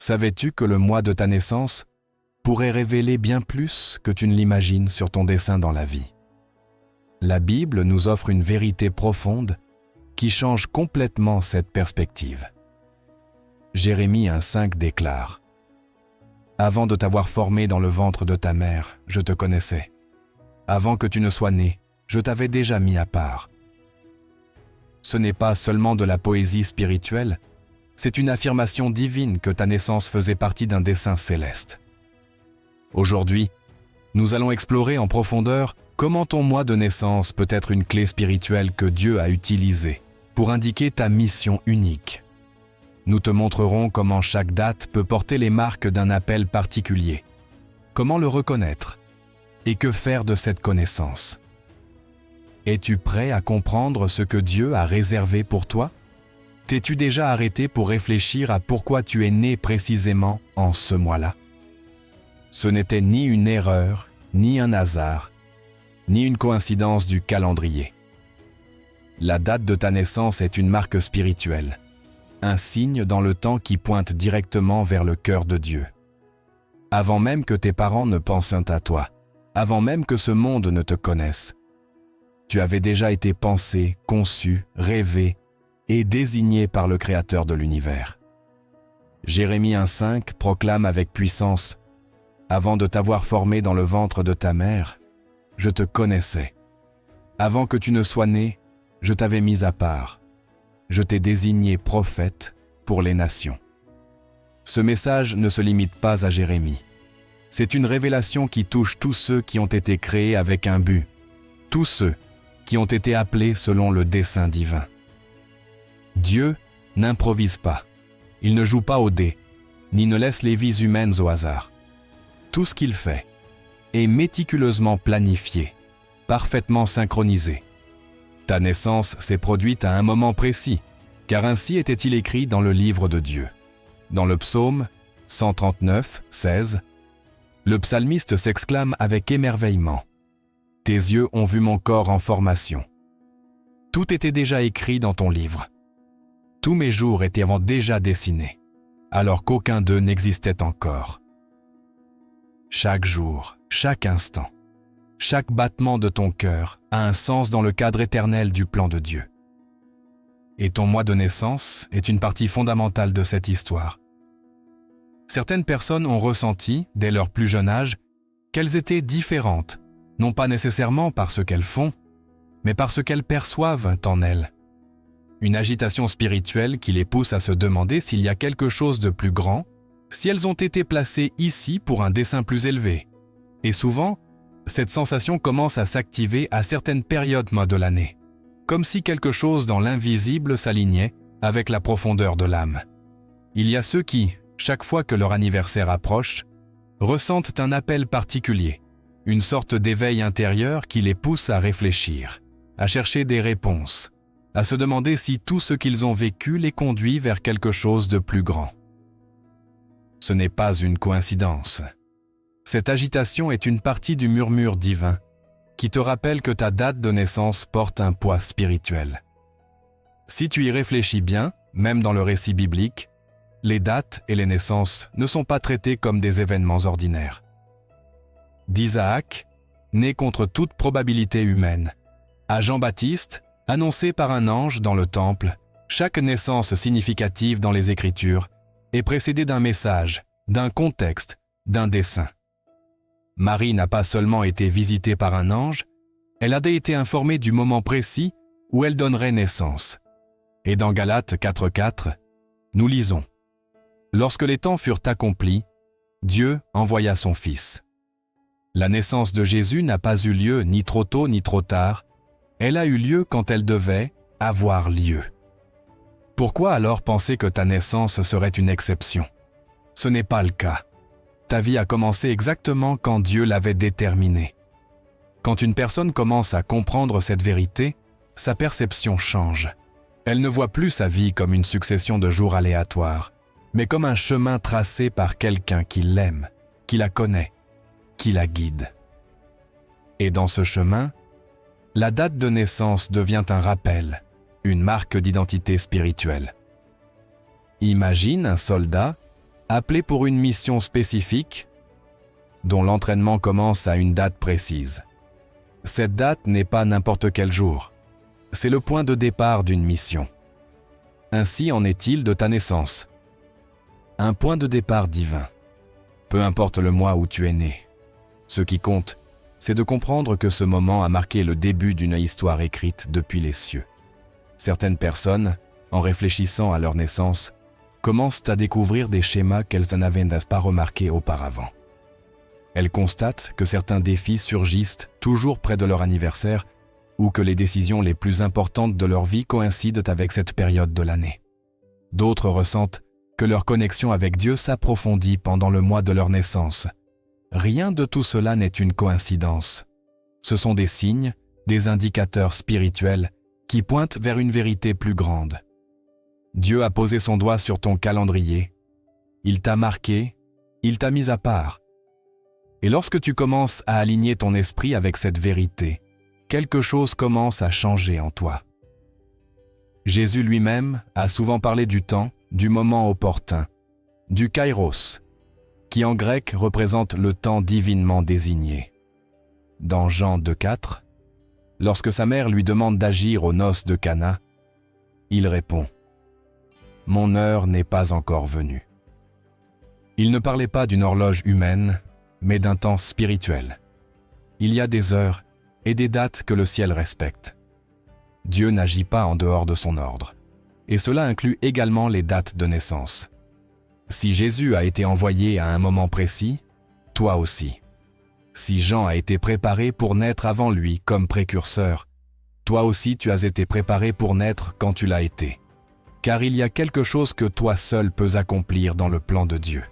Savais-tu que le mois de ta naissance pourrait révéler bien plus que tu ne l'imagines sur ton destin dans la vie? La Bible nous offre une vérité profonde qui change complètement cette perspective. Jérémie 1,5 déclare « Avant de t'avoir formé dans le ventre de ta mère, je te connaissais. Avant que tu ne sois né, je t'avais déjà mis à part. » Ce n'est pas seulement de la poésie spirituelle, c'est une affirmation divine que ta naissance faisait partie d'un dessein céleste. Aujourd'hui, nous allons explorer en profondeur comment ton mois de naissance peut être une clé spirituelle que Dieu a utilisée pour indiquer ta mission unique. Nous te montrerons comment chaque date peut porter les marques d'un appel particulier, comment le reconnaître et que faire de cette connaissance. Es-tu prêt à comprendre ce que Dieu a réservé pour toi? T'es-tu déjà arrêté pour réfléchir à pourquoi tu es né précisément en ce mois-là? Ce n'était ni une erreur, ni un hasard, ni une coïncidence du calendrier. La date de ta naissance est une marque spirituelle, un signe dans le temps qui pointe directement vers le cœur de Dieu. Avant même que tes parents ne pensent à toi, avant même que ce monde ne te connaisse, tu avais déjà été pensé, conçu, rêvé et désigné par le Créateur de l'univers. Jérémie 1,5 proclame avec puissance « Avant de t'avoir formé dans le ventre de ta mère, je te connaissais. Avant que tu ne sois né, je t'avais mis à part. Je t'ai désigné prophète pour les nations. » Ce message ne se limite pas à Jérémie. C'est une révélation qui touche tous ceux qui ont été créés avec un but, tous ceux qui ont été appelés selon le dessein divin. Dieu n'improvise pas, il ne joue pas au dé, ni ne laisse les vies humaines au hasard. Tout ce qu'il fait est méticuleusement planifié, parfaitement synchronisé. Ta naissance s'est produite à un moment précis, car ainsi était-il écrit dans le livre de Dieu. Dans le psaume 139, 16, le psalmiste s'exclame avec émerveillement « Tes yeux ont vu mon corps en formation. Tout était déjà écrit dans ton livre. Tous mes jours étaient déjà dessinés, alors qu'aucun d'eux n'existait encore. Chaque jour, chaque instant, chaque battement de ton cœur a un sens dans le cadre éternel du plan de Dieu. Et ton mois de naissance est une partie fondamentale de cette histoire. Certaines personnes ont ressenti, dès leur plus jeune âge, qu'elles étaient différentes, non pas nécessairement par ce qu'elles font, mais par ce qu'elles perçoivent en elles. Une agitation spirituelle qui les pousse à se demander s'il y a quelque chose de plus grand, si elles ont été placées ici pour un dessein plus élevé. Et souvent, cette sensation commence à s'activer à certaines périodes de l'année, comme si quelque chose dans l'invisible s'alignait avec la profondeur de l'âme. Il y a ceux qui, chaque fois que leur anniversaire approche, ressentent un appel particulier, une sorte d'éveil intérieur qui les pousse à réfléchir, à chercher des réponses, à se demander si tout ce qu'ils ont vécu les conduit vers quelque chose de plus grand. Ce n'est pas une coïncidence. Cette agitation est une partie du murmure divin qui te rappelle que ta date de naissance porte un poids spirituel. Si tu y réfléchis bien, même dans le récit biblique, les dates et les naissances ne sont pas traitées comme des événements ordinaires. D'Isaac, né contre toute probabilité humaine, à Jean-Baptiste, annoncé par un ange dans le temple, chaque naissance significative dans les Écritures est précédée d'un message, d'un contexte, d'un dessein. Marie n'a pas seulement été visitée par un ange, elle a été informée du moment précis où elle donnerait naissance. Et dans Galates 4,4, nous lisons « Lorsque les temps furent accomplis, Dieu envoya son Fils. La naissance de Jésus n'a pas eu lieu ni trop tôt ni trop tard, elle a eu lieu quand elle devait avoir lieu. Pourquoi alors penser que ta naissance serait une exception? Ce n'est pas le cas. Ta vie a commencé exactement quand Dieu l'avait déterminé. Quand une personne commence à comprendre cette vérité, sa perception change. Elle ne voit plus sa vie comme une succession de jours aléatoires, mais comme un chemin tracé par quelqu'un qui l'aime, qui la connaît, qui la guide. Et dans ce chemin, la date de naissance devient un rappel, une marque d'identité spirituelle. Imagine un soldat appelé pour une mission spécifique dont l'entraînement commence à une date précise. Cette date n'est pas n'importe quel jour. C'est le point de départ d'une mission. Ainsi en est-il de ta naissance. Un point de départ divin. Peu importe le mois où tu es né. Ce qui compte, c'est de comprendre que ce moment a marqué le début d'une histoire écrite depuis les cieux. Certaines personnes, en réfléchissant à leur naissance, commencent à découvrir des schémas qu'elles n'avaient pas remarqués auparavant. Elles constatent que certains défis surgissent toujours près de leur anniversaire ou que les décisions les plus importantes de leur vie coïncident avec cette période de l'année. D'autres ressentent que leur connexion avec Dieu s'approfondit pendant le mois de leur naissance. Rien de tout cela n'est une coïncidence. Ce sont des signes, des indicateurs spirituels qui pointent vers une vérité plus grande. Dieu a posé son doigt sur ton calendrier. Il t'a marqué, il t'a mis à part. Et lorsque tu commences à aligner ton esprit avec cette vérité, quelque chose commence à changer en toi. Jésus lui-même a souvent parlé du temps, du moment opportun, du kairos, qui en grec représente le temps divinement désigné. Dans Jean 2,4, lorsque sa mère lui demande d'agir aux noces de Cana, il répond « Mon heure n'est pas encore venue ». Il ne parlait pas d'une horloge humaine, mais d'un temps spirituel. Il y a des heures et des dates que le ciel respecte. Dieu n'agit pas en dehors de son ordre, et cela inclut également les dates de naissance. Si Jésus a été envoyé à un moment précis, toi aussi. Si Jean a été préparé pour naître avant lui comme précurseur, toi aussi tu as été préparé pour naître quand tu l'as été. Car il y a quelque chose que toi seul peux accomplir dans le plan de Dieu.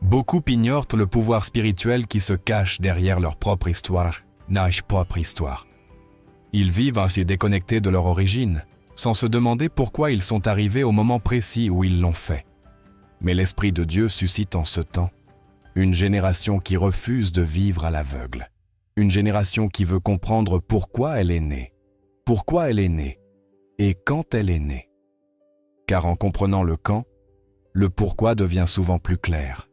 Beaucoup ignorent le pouvoir spirituel qui se cache derrière leur propre histoire, notre propre histoire. Ils vivent ainsi déconnectés de leur origine, sans se demander pourquoi ils sont arrivés au moment précis où ils l'ont fait. Mais l'Esprit de Dieu suscite en ce temps une génération qui refuse de vivre à l'aveugle, une génération qui veut comprendre pourquoi elle est née et quand elle est née. Car en comprenant le quand, le pourquoi devient souvent plus clair.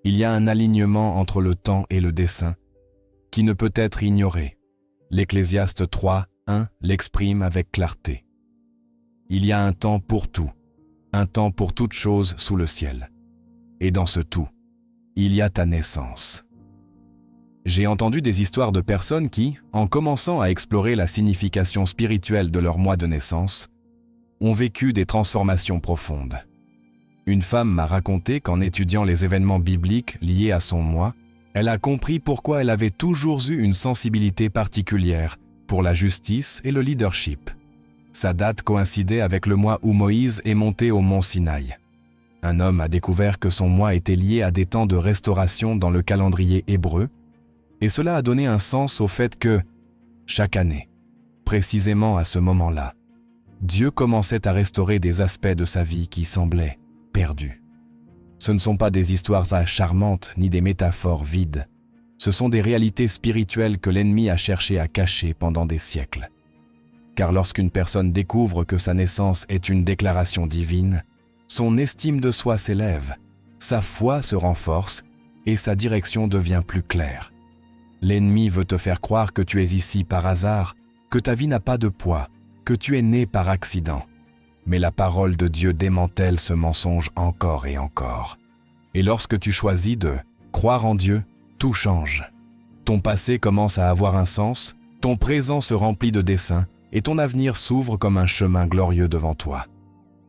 Il y a un alignement entre le temps et le dessein qui ne peut être ignoré. L'Ecclésiaste 3:1 l'exprime avec clarté. Il y a un temps pour tout, un temps pour toute chose sous le ciel. Et dans ce tout, il y a ta naissance. J'ai entendu des histoires de personnes qui, en commençant à explorer la signification spirituelle de leur mois de naissance, ont vécu des transformations profondes. Une femme m'a raconté qu'en étudiant les événements bibliques liés à son mois, elle a compris pourquoi elle avait toujours eu une sensibilité particulière pour la justice et le leadership. Sa date coïncidait avec le mois où Moïse est monté au mont Sinaï. Un homme a découvert que son mois était lié à des temps de restauration dans le calendrier hébreu, et cela a donné un sens au fait que, chaque année, précisément à ce moment-là, Dieu commençait à restaurer des aspects de sa vie qui semblaient perdus. Ce ne sont pas des histoires charmantes ni des métaphores vides. Ce sont des réalités spirituelles que l'ennemi a cherché à cacher pendant des siècles. Car lorsqu'une personne découvre que sa naissance est une déclaration divine, son estime de soi s'élève, sa foi se renforce et sa direction devient plus claire. L'ennemi veut te faire croire que tu es ici par hasard, que ta vie n'a pas de poids, que tu es né par accident. Mais la parole de Dieu démantèle ce mensonge encore et encore. Et lorsque tu choisis de croire en Dieu, tout change. Ton passé commence à avoir un sens, ton présent se remplit de desseins et ton avenir s'ouvre comme un chemin glorieux devant toi.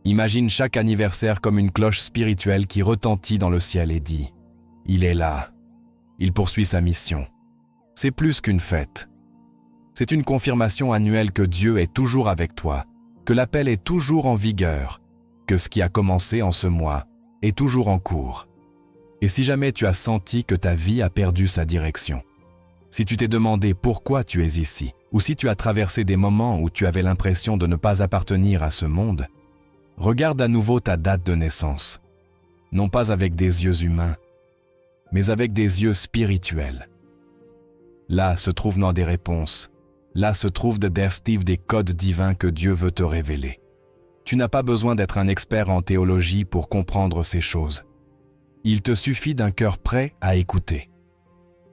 Imagine chaque anniversaire comme une cloche spirituelle qui retentit dans le ciel et dit « Il est là, il poursuit sa mission ». C'est plus qu'une fête. C'est une confirmation annuelle que Dieu est toujours avec toi, que l'appel est toujours en vigueur, que ce qui a commencé en ce mois est toujours en cours. Et si jamais tu as senti que ta vie a perdu sa direction, si tu t'es demandé pourquoi tu es ici, ou si tu as traversé des moments où tu avais l'impression de ne pas appartenir à ce monde, regarde à nouveau ta date de naissance, non pas avec des yeux humains, mais avec des yeux spirituels. Là se trouvent dans des réponses. Là se trouvent des codes divins que Dieu veut te révéler. Tu n'as pas besoin d'être un expert en théologie pour comprendre ces choses. Il te suffit d'un cœur prêt à écouter.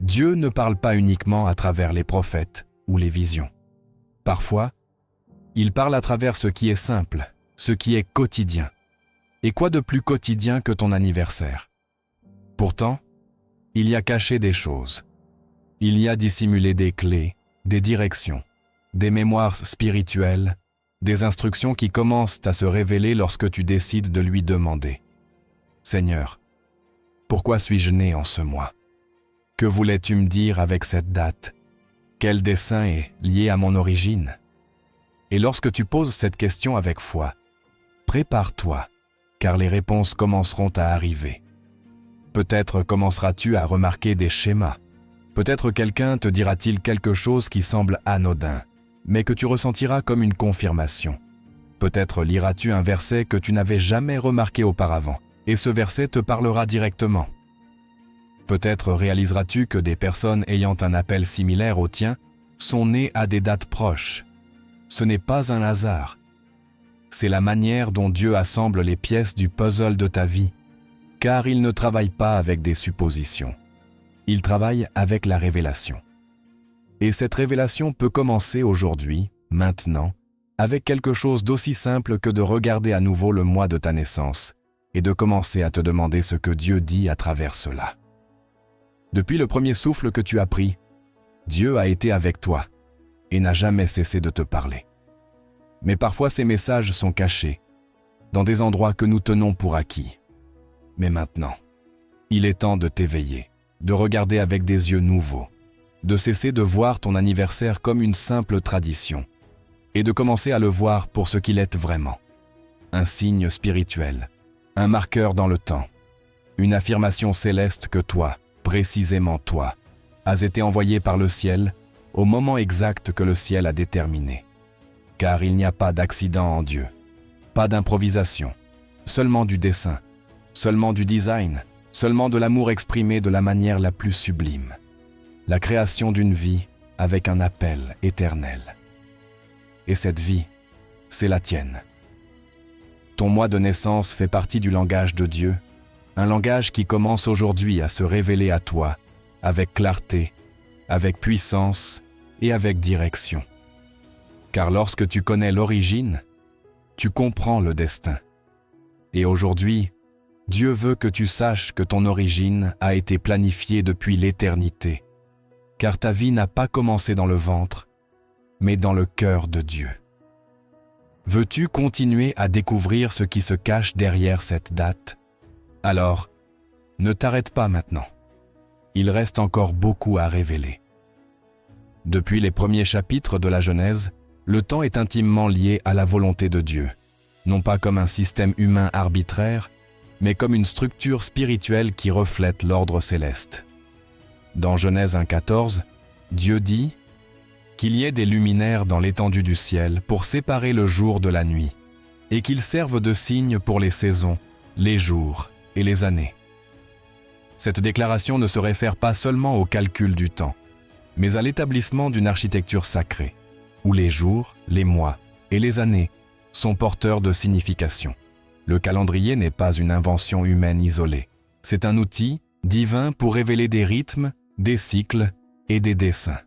Dieu ne parle pas uniquement à travers les prophètes ou les visions. Parfois, il parle à travers ce qui est simple, ce qui est quotidien. Et quoi de plus quotidien que ton anniversaire? Pourtant, il y a caché des choses. Il y a dissimulé des clés, des directions, des mémoires spirituelles, des instructions qui commencent à se révéler lorsque tu décides de lui demander. Seigneur, pourquoi suis-je né en ce mois? Que voulais-tu me dire avec cette date? Quel dessein est lié à mon origine? Et lorsque tu poses cette question avec foi, prépare-toi, car les réponses commenceront à arriver. Peut-être commenceras-tu à remarquer des schémas. Peut-être quelqu'un te dira-t-il quelque chose qui semble anodin, mais que tu ressentiras comme une confirmation. Peut-être liras-tu un verset que tu n'avais jamais remarqué auparavant, et ce verset te parlera directement. Peut-être réaliseras-tu que des personnes ayant un appel similaire au tien sont nées à des dates proches. Ce n'est pas un hasard. C'est la manière dont Dieu assemble les pièces du puzzle de ta vie, car il ne travaille pas avec des suppositions. Il travaille avec la révélation. Et cette révélation peut commencer aujourd'hui, maintenant, avec quelque chose d'aussi simple que de regarder à nouveau le mois de ta naissance et de commencer à te demander ce que Dieu dit à travers cela. Depuis le premier souffle que tu as pris, Dieu a été avec toi et n'a jamais cessé de te parler. Mais parfois ces messages sont cachés, dans des endroits que nous tenons pour acquis. Mais maintenant, il est temps de t'éveiller, de regarder avec des yeux nouveaux, de cesser de voir ton anniversaire comme une simple tradition et de commencer à le voir pour ce qu'il est vraiment. Un signe spirituel, un marqueur dans le temps, une affirmation céleste que toi, précisément toi, as été envoyé par le ciel au moment exact que le ciel a déterminé. Car il n'y a pas d'accident en Dieu, pas d'improvisation, seulement du dessein, seulement du design, seulement de l'amour exprimé de la manière la plus sublime. La création d'une vie avec un appel éternel. Et cette vie, c'est la tienne. Ton mois de naissance fait partie du langage de Dieu, un langage qui commence aujourd'hui à se révéler à toi, avec clarté, avec puissance et avec direction. Car lorsque tu connais l'origine, tu comprends le destin. Et aujourd'hui, Dieu veut que tu saches que ton origine a été planifiée depuis l'éternité, car ta vie n'a pas commencé dans le ventre, mais dans le cœur de Dieu. Veux-tu continuer à découvrir ce qui se cache derrière cette date? Alors, ne t'arrête pas maintenant. Il reste encore beaucoup à révéler. Depuis les premiers chapitres de la Genèse, le temps est intimement lié à la volonté de Dieu, non pas comme un système humain arbitraire, mais comme une structure spirituelle qui reflète l'ordre céleste. Dans Genèse 1,14, Dieu dit qu'il y ait des luminaires dans l'étendue du ciel pour séparer le jour de la nuit, et qu'ils servent de signe pour les saisons, les jours et les années. Cette déclaration ne se réfère pas seulement au calcul du temps, mais à l'établissement d'une architecture sacrée, où les jours, les mois et les années sont porteurs de signification. Le calendrier n'est pas une invention humaine isolée. C'est un outil divin pour révéler des rythmes, des cycles et des desseins.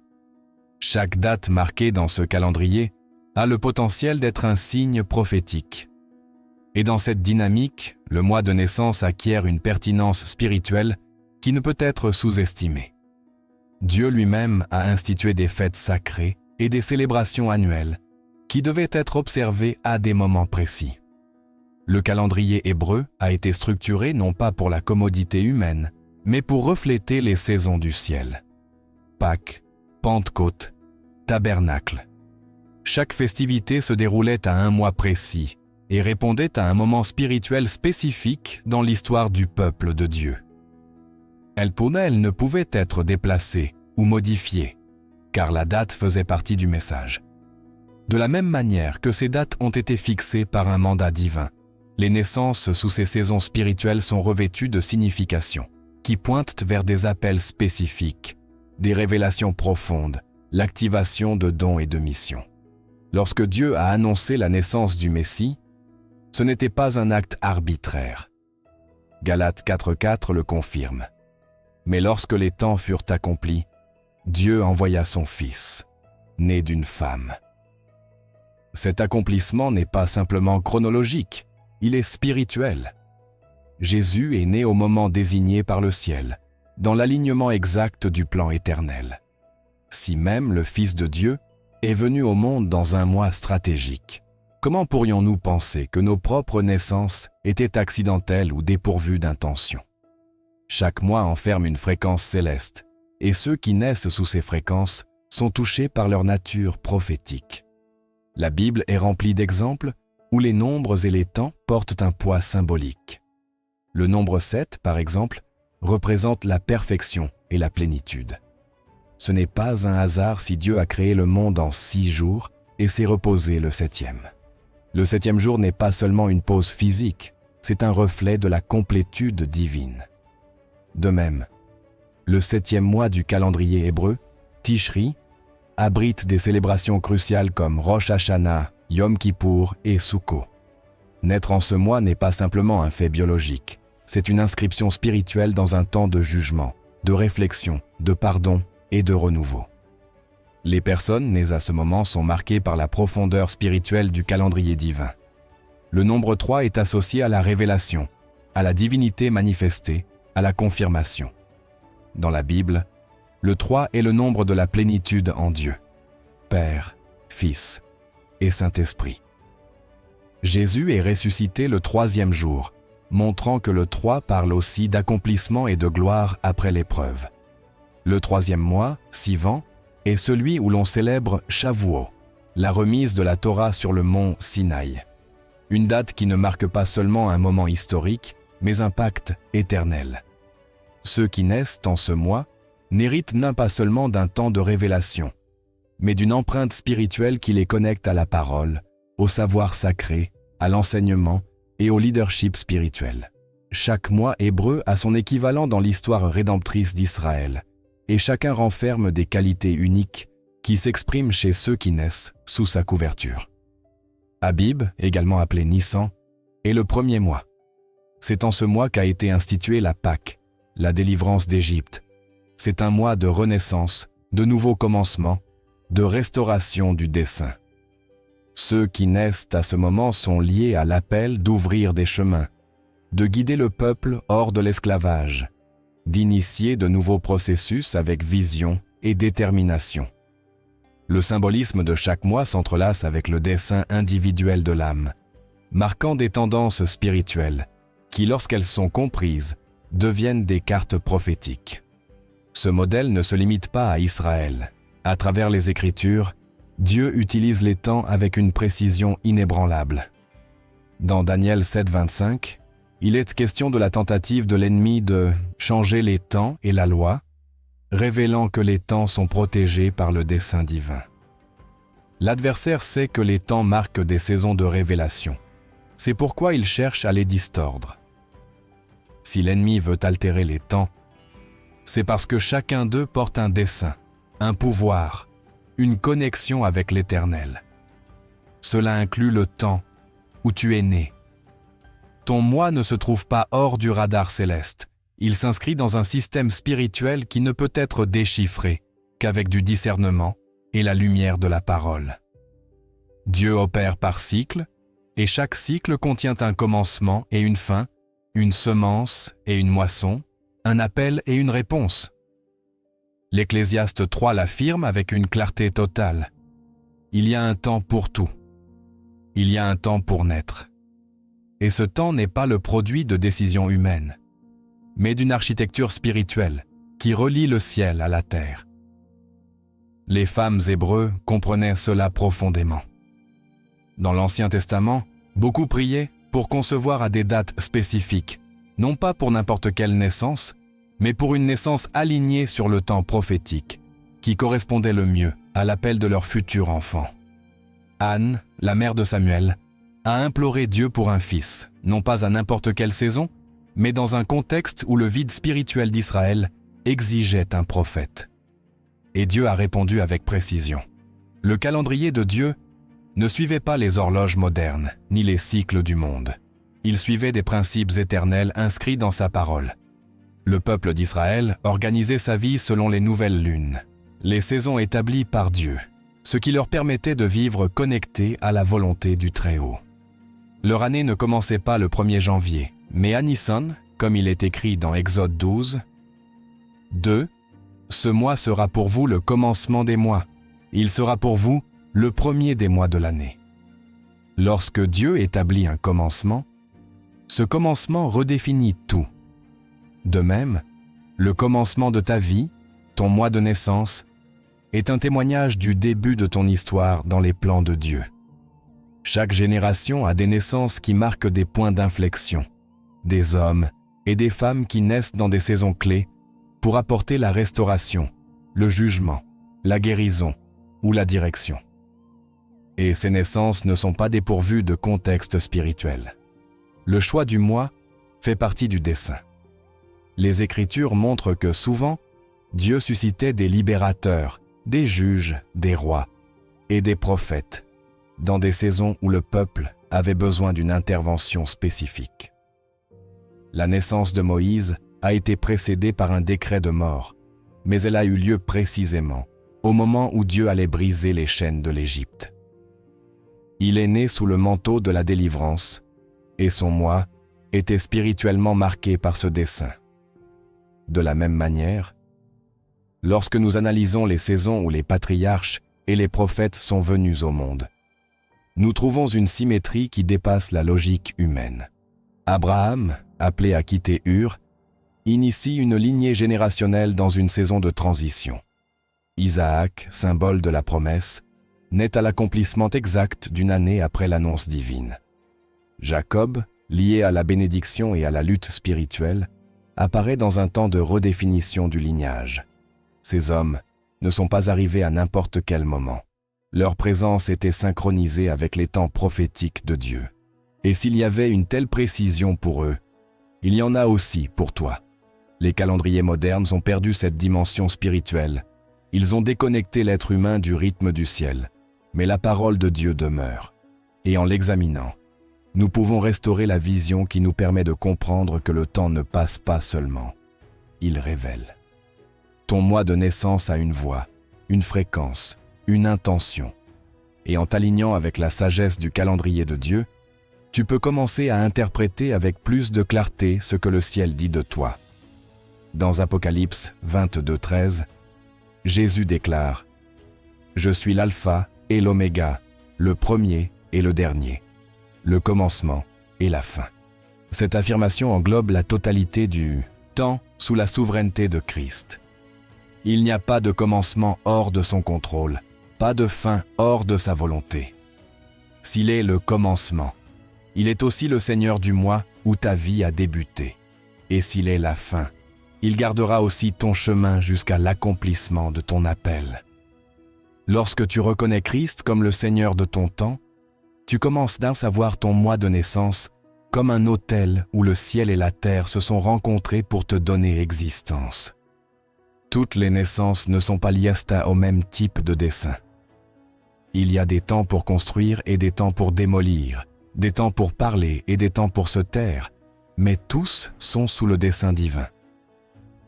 Chaque date marquée dans ce calendrier a le potentiel d'être un signe prophétique. Et dans cette dynamique, le mois de naissance acquiert une pertinence spirituelle qui ne peut être sous-estimée. Dieu lui-même a institué des fêtes sacrées et des célébrations annuelles qui devaient être observées à des moments précis. Le calendrier hébreu a été structuré non pas pour la commodité humaine, mais pour refléter les saisons du ciel. Pâques, Pentecôte, Tabernacle. Chaque festivité se déroulait à un mois précis et répondait à un moment spirituel spécifique dans l'histoire du peuple de Dieu. Elle ne pouvait être déplacée ou modifiée, car la date faisait partie du message. De la même manière que ces dates ont été fixées par un mandat divin, les naissances sous ces saisons spirituelles sont revêtues de significations qui pointent vers des appels spécifiques, des révélations profondes, l'activation de dons et de missions. Lorsque Dieu a annoncé la naissance du Messie, ce n'était pas un acte arbitraire. Galates 4,4 le confirme. Mais lorsque les temps furent accomplis, Dieu envoya son Fils, né d'une femme. Cet accomplissement n'est pas simplement chronologique, il est spirituel. Jésus est né au moment désigné par le ciel, dans l'alignement exact du plan éternel. Si même le Fils de Dieu est venu au monde dans un mois stratégique, comment pourrions-nous penser que nos propres naissances étaient accidentelles ou dépourvues d'intention? Chaque mois enferme une fréquence céleste, et ceux qui naissent sous ces fréquences sont touchés par leur nature prophétique. La Bible est remplie d'exemples où les nombres et les temps portent un poids symbolique. Le nombre 7, par exemple, représente la perfection et la plénitude. Ce n'est pas un hasard si Dieu a créé le monde en 6 jours et s'est reposé le 7e. Le 7e jour n'est pas seulement une pause physique, c'est un reflet de la complétude divine. De même, le 7e mois du calendrier hébreu, Tishri, abrite des célébrations cruciales comme Rosh Hashanah, Yom Kippour et Sukkot. Naître en ce mois n'est pas simplement un fait biologique, c'est une inscription spirituelle dans un temps de jugement, de réflexion, de pardon et de renouveau. Les personnes nées à ce moment sont marquées par la profondeur spirituelle du calendrier divin. Le nombre 3 est associé à la révélation, à la divinité manifestée, à la confirmation. Dans la Bible, le 3 est le nombre de la plénitude en Dieu, Père, Fils et Saint-Esprit. Jésus est ressuscité le 3e jour, montrant que le 3 parle aussi d'accomplissement et de gloire après l'épreuve. Le 3e mois, Sivan, est celui où l'on célèbre Shavuot, la remise de la Torah sur le mont Sinaï. Une date qui ne marque pas seulement un moment historique, mais un pacte éternel. Ceux qui naissent en ce mois n'héritent pas seulement d'un temps de révélation, mais d'une empreinte spirituelle qui les connecte à la parole, au savoir sacré, à l'enseignement et au leadership spirituel. Chaque mois hébreu a son équivalent dans l'histoire rédemptrice d'Israël, et chacun renferme des qualités uniques qui s'expriment chez ceux qui naissent sous sa couverture. Abib, également appelé Nissan, est le 1er mois. C'est en ce mois qu'a été instituée la Pâque, la délivrance d'Égypte. C'est un mois de renaissance, de nouveaux commencements, de restauration du dessein. Ceux qui naissent à ce moment sont liés à l'appel d'ouvrir des chemins, de guider le peuple hors de l'esclavage, d'initier de nouveaux processus avec vision et détermination. Le symbolisme de chaque mois s'entrelace avec le dessein individuel de l'âme, marquant des tendances spirituelles qui, lorsqu'elles sont comprises, deviennent des cartes prophétiques. Ce modèle ne se limite pas à Israël. À travers les Écritures, Dieu utilise les temps avec une précision inébranlable. Dans Daniel 7,25, il est question de la tentative de l'ennemi de changer les temps et la loi, révélant que les temps sont protégés par le dessein divin. L'adversaire sait que les temps marquent des saisons de révélation. C'est pourquoi il cherche à les distordre. Si l'ennemi veut altérer les temps, c'est parce que chacun d'eux porte un dessein, un pouvoir, une connexion avec l'Éternel. Cela inclut le temps où tu es né. Ton moi ne se trouve pas hors du radar céleste. Il s'inscrit dans un système spirituel qui ne peut être déchiffré qu'avec du discernement et la lumière de la parole. Dieu opère par cycle, et chaque cycle contient un commencement et une fin, une semence et une moisson, un appel et une réponse. L'Ecclésiaste 3 l'affirme avec une clarté totale. Il y a un temps pour tout. Il y a un temps pour naître. Et ce temps n'est pas le produit de décisions humaines, mais d'une architecture spirituelle qui relie le ciel à la terre. Les femmes hébreux comprenaient cela profondément. Dans l'Ancien Testament, beaucoup priaient pour concevoir à des dates spécifiques, non pas pour n'importe quelle naissance, mais pour une naissance alignée sur le temps prophétique, qui correspondait le mieux à l'appel de leur futur enfant. Anne, la mère de Samuel, a imploré Dieu pour un fils, non pas à n'importe quelle saison, mais dans un contexte où le vide spirituel d'Israël exigeait un prophète. Et Dieu a répondu avec précision. Le calendrier de Dieu ne suivait pas les horloges modernes, ni les cycles du monde. Il suivait des principes éternels inscrits dans sa parole. Le peuple d'Israël organisait sa vie selon les nouvelles lunes, les saisons établies par Dieu, ce qui leur permettait de vivre connectés à la volonté du Très-Haut. Leur année ne commençait pas le 1er janvier, mais à Nissan, comme il est écrit dans Exode 12, « 2. Ce mois sera pour vous le commencement des mois. Il sera pour vous le premier des mois de l'année. » Lorsque Dieu établit un commencement, ce commencement redéfinit tout. De même, le commencement de ta vie, ton mois de naissance, est un témoignage du début de ton histoire dans les plans de Dieu. Chaque génération a des naissances qui marquent des points d'inflexion, des hommes et des femmes qui naissent dans des saisons clés pour apporter la restauration, le jugement, la guérison ou la direction. Et ces naissances ne sont pas dépourvues de contexte spirituel. Le choix du mois fait partie du dessein. Les Écritures montrent que souvent, Dieu suscitait des libérateurs, des juges, des rois et des prophètes dans des saisons où le peuple avait besoin d'une intervention spécifique. La naissance de Moïse a été précédée par un décret de mort, mais elle a eu lieu précisément au moment où Dieu allait briser les chaînes de l'Égypte. Il est né sous le manteau de la délivrance et son mois était spirituellement marqué par ce dessein. De la même manière, lorsque nous analysons les saisons où les patriarches et les prophètes sont venus au monde, nous trouvons une symétrie qui dépasse la logique humaine. Abraham, appelé à quitter Ur, initie une lignée générationnelle dans une saison de transition. Isaac, symbole de la promesse, naît à l'accomplissement exact d'une année après l'annonce divine. Jacob, lié à la bénédiction et à la lutte spirituelle, apparaît dans un temps de redéfinition du lignage. Ces hommes ne sont pas arrivés à n'importe quel moment. Leur présence était synchronisée avec les temps prophétiques de Dieu. Et s'il y avait une telle précision pour eux, il y en a aussi pour toi. Les calendriers modernes ont perdu cette dimension spirituelle. Ils ont déconnecté l'être humain du rythme du ciel. Mais la parole de Dieu demeure. Et en l'examinant, nous pouvons restaurer la vision qui nous permet de comprendre que le temps ne passe pas seulement. Il révèle. Ton mois de naissance a une voix, une fréquence, une intention. Et en t'alignant avec la sagesse du calendrier de Dieu, tu peux commencer à interpréter avec plus de clarté ce que le ciel dit de toi. Dans Apocalypse 22:13, Jésus déclare « Je suis l'alpha et l'oméga, le premier et le dernier, le commencement et la fin. » Cette affirmation englobe la totalité du temps sous la souveraineté de Christ. Il n'y a pas de commencement hors de son contrôle, pas de fin hors de sa volonté. S'il est le commencement, il est aussi le Seigneur du mois où ta vie a débuté. Et s'il est la fin, il gardera aussi ton chemin jusqu'à l'accomplissement de ton appel. Lorsque tu reconnais Christ comme le Seigneur de ton temps, tu commences à voir ton mois de naissance comme un autel où le ciel et la terre se sont rencontrés pour te donner existence. Toutes les naissances ne sont pas liées au même type de dessein. Il y a des temps pour construire et des temps pour démolir, des temps pour parler et des temps pour se taire, mais tous sont sous le dessein divin.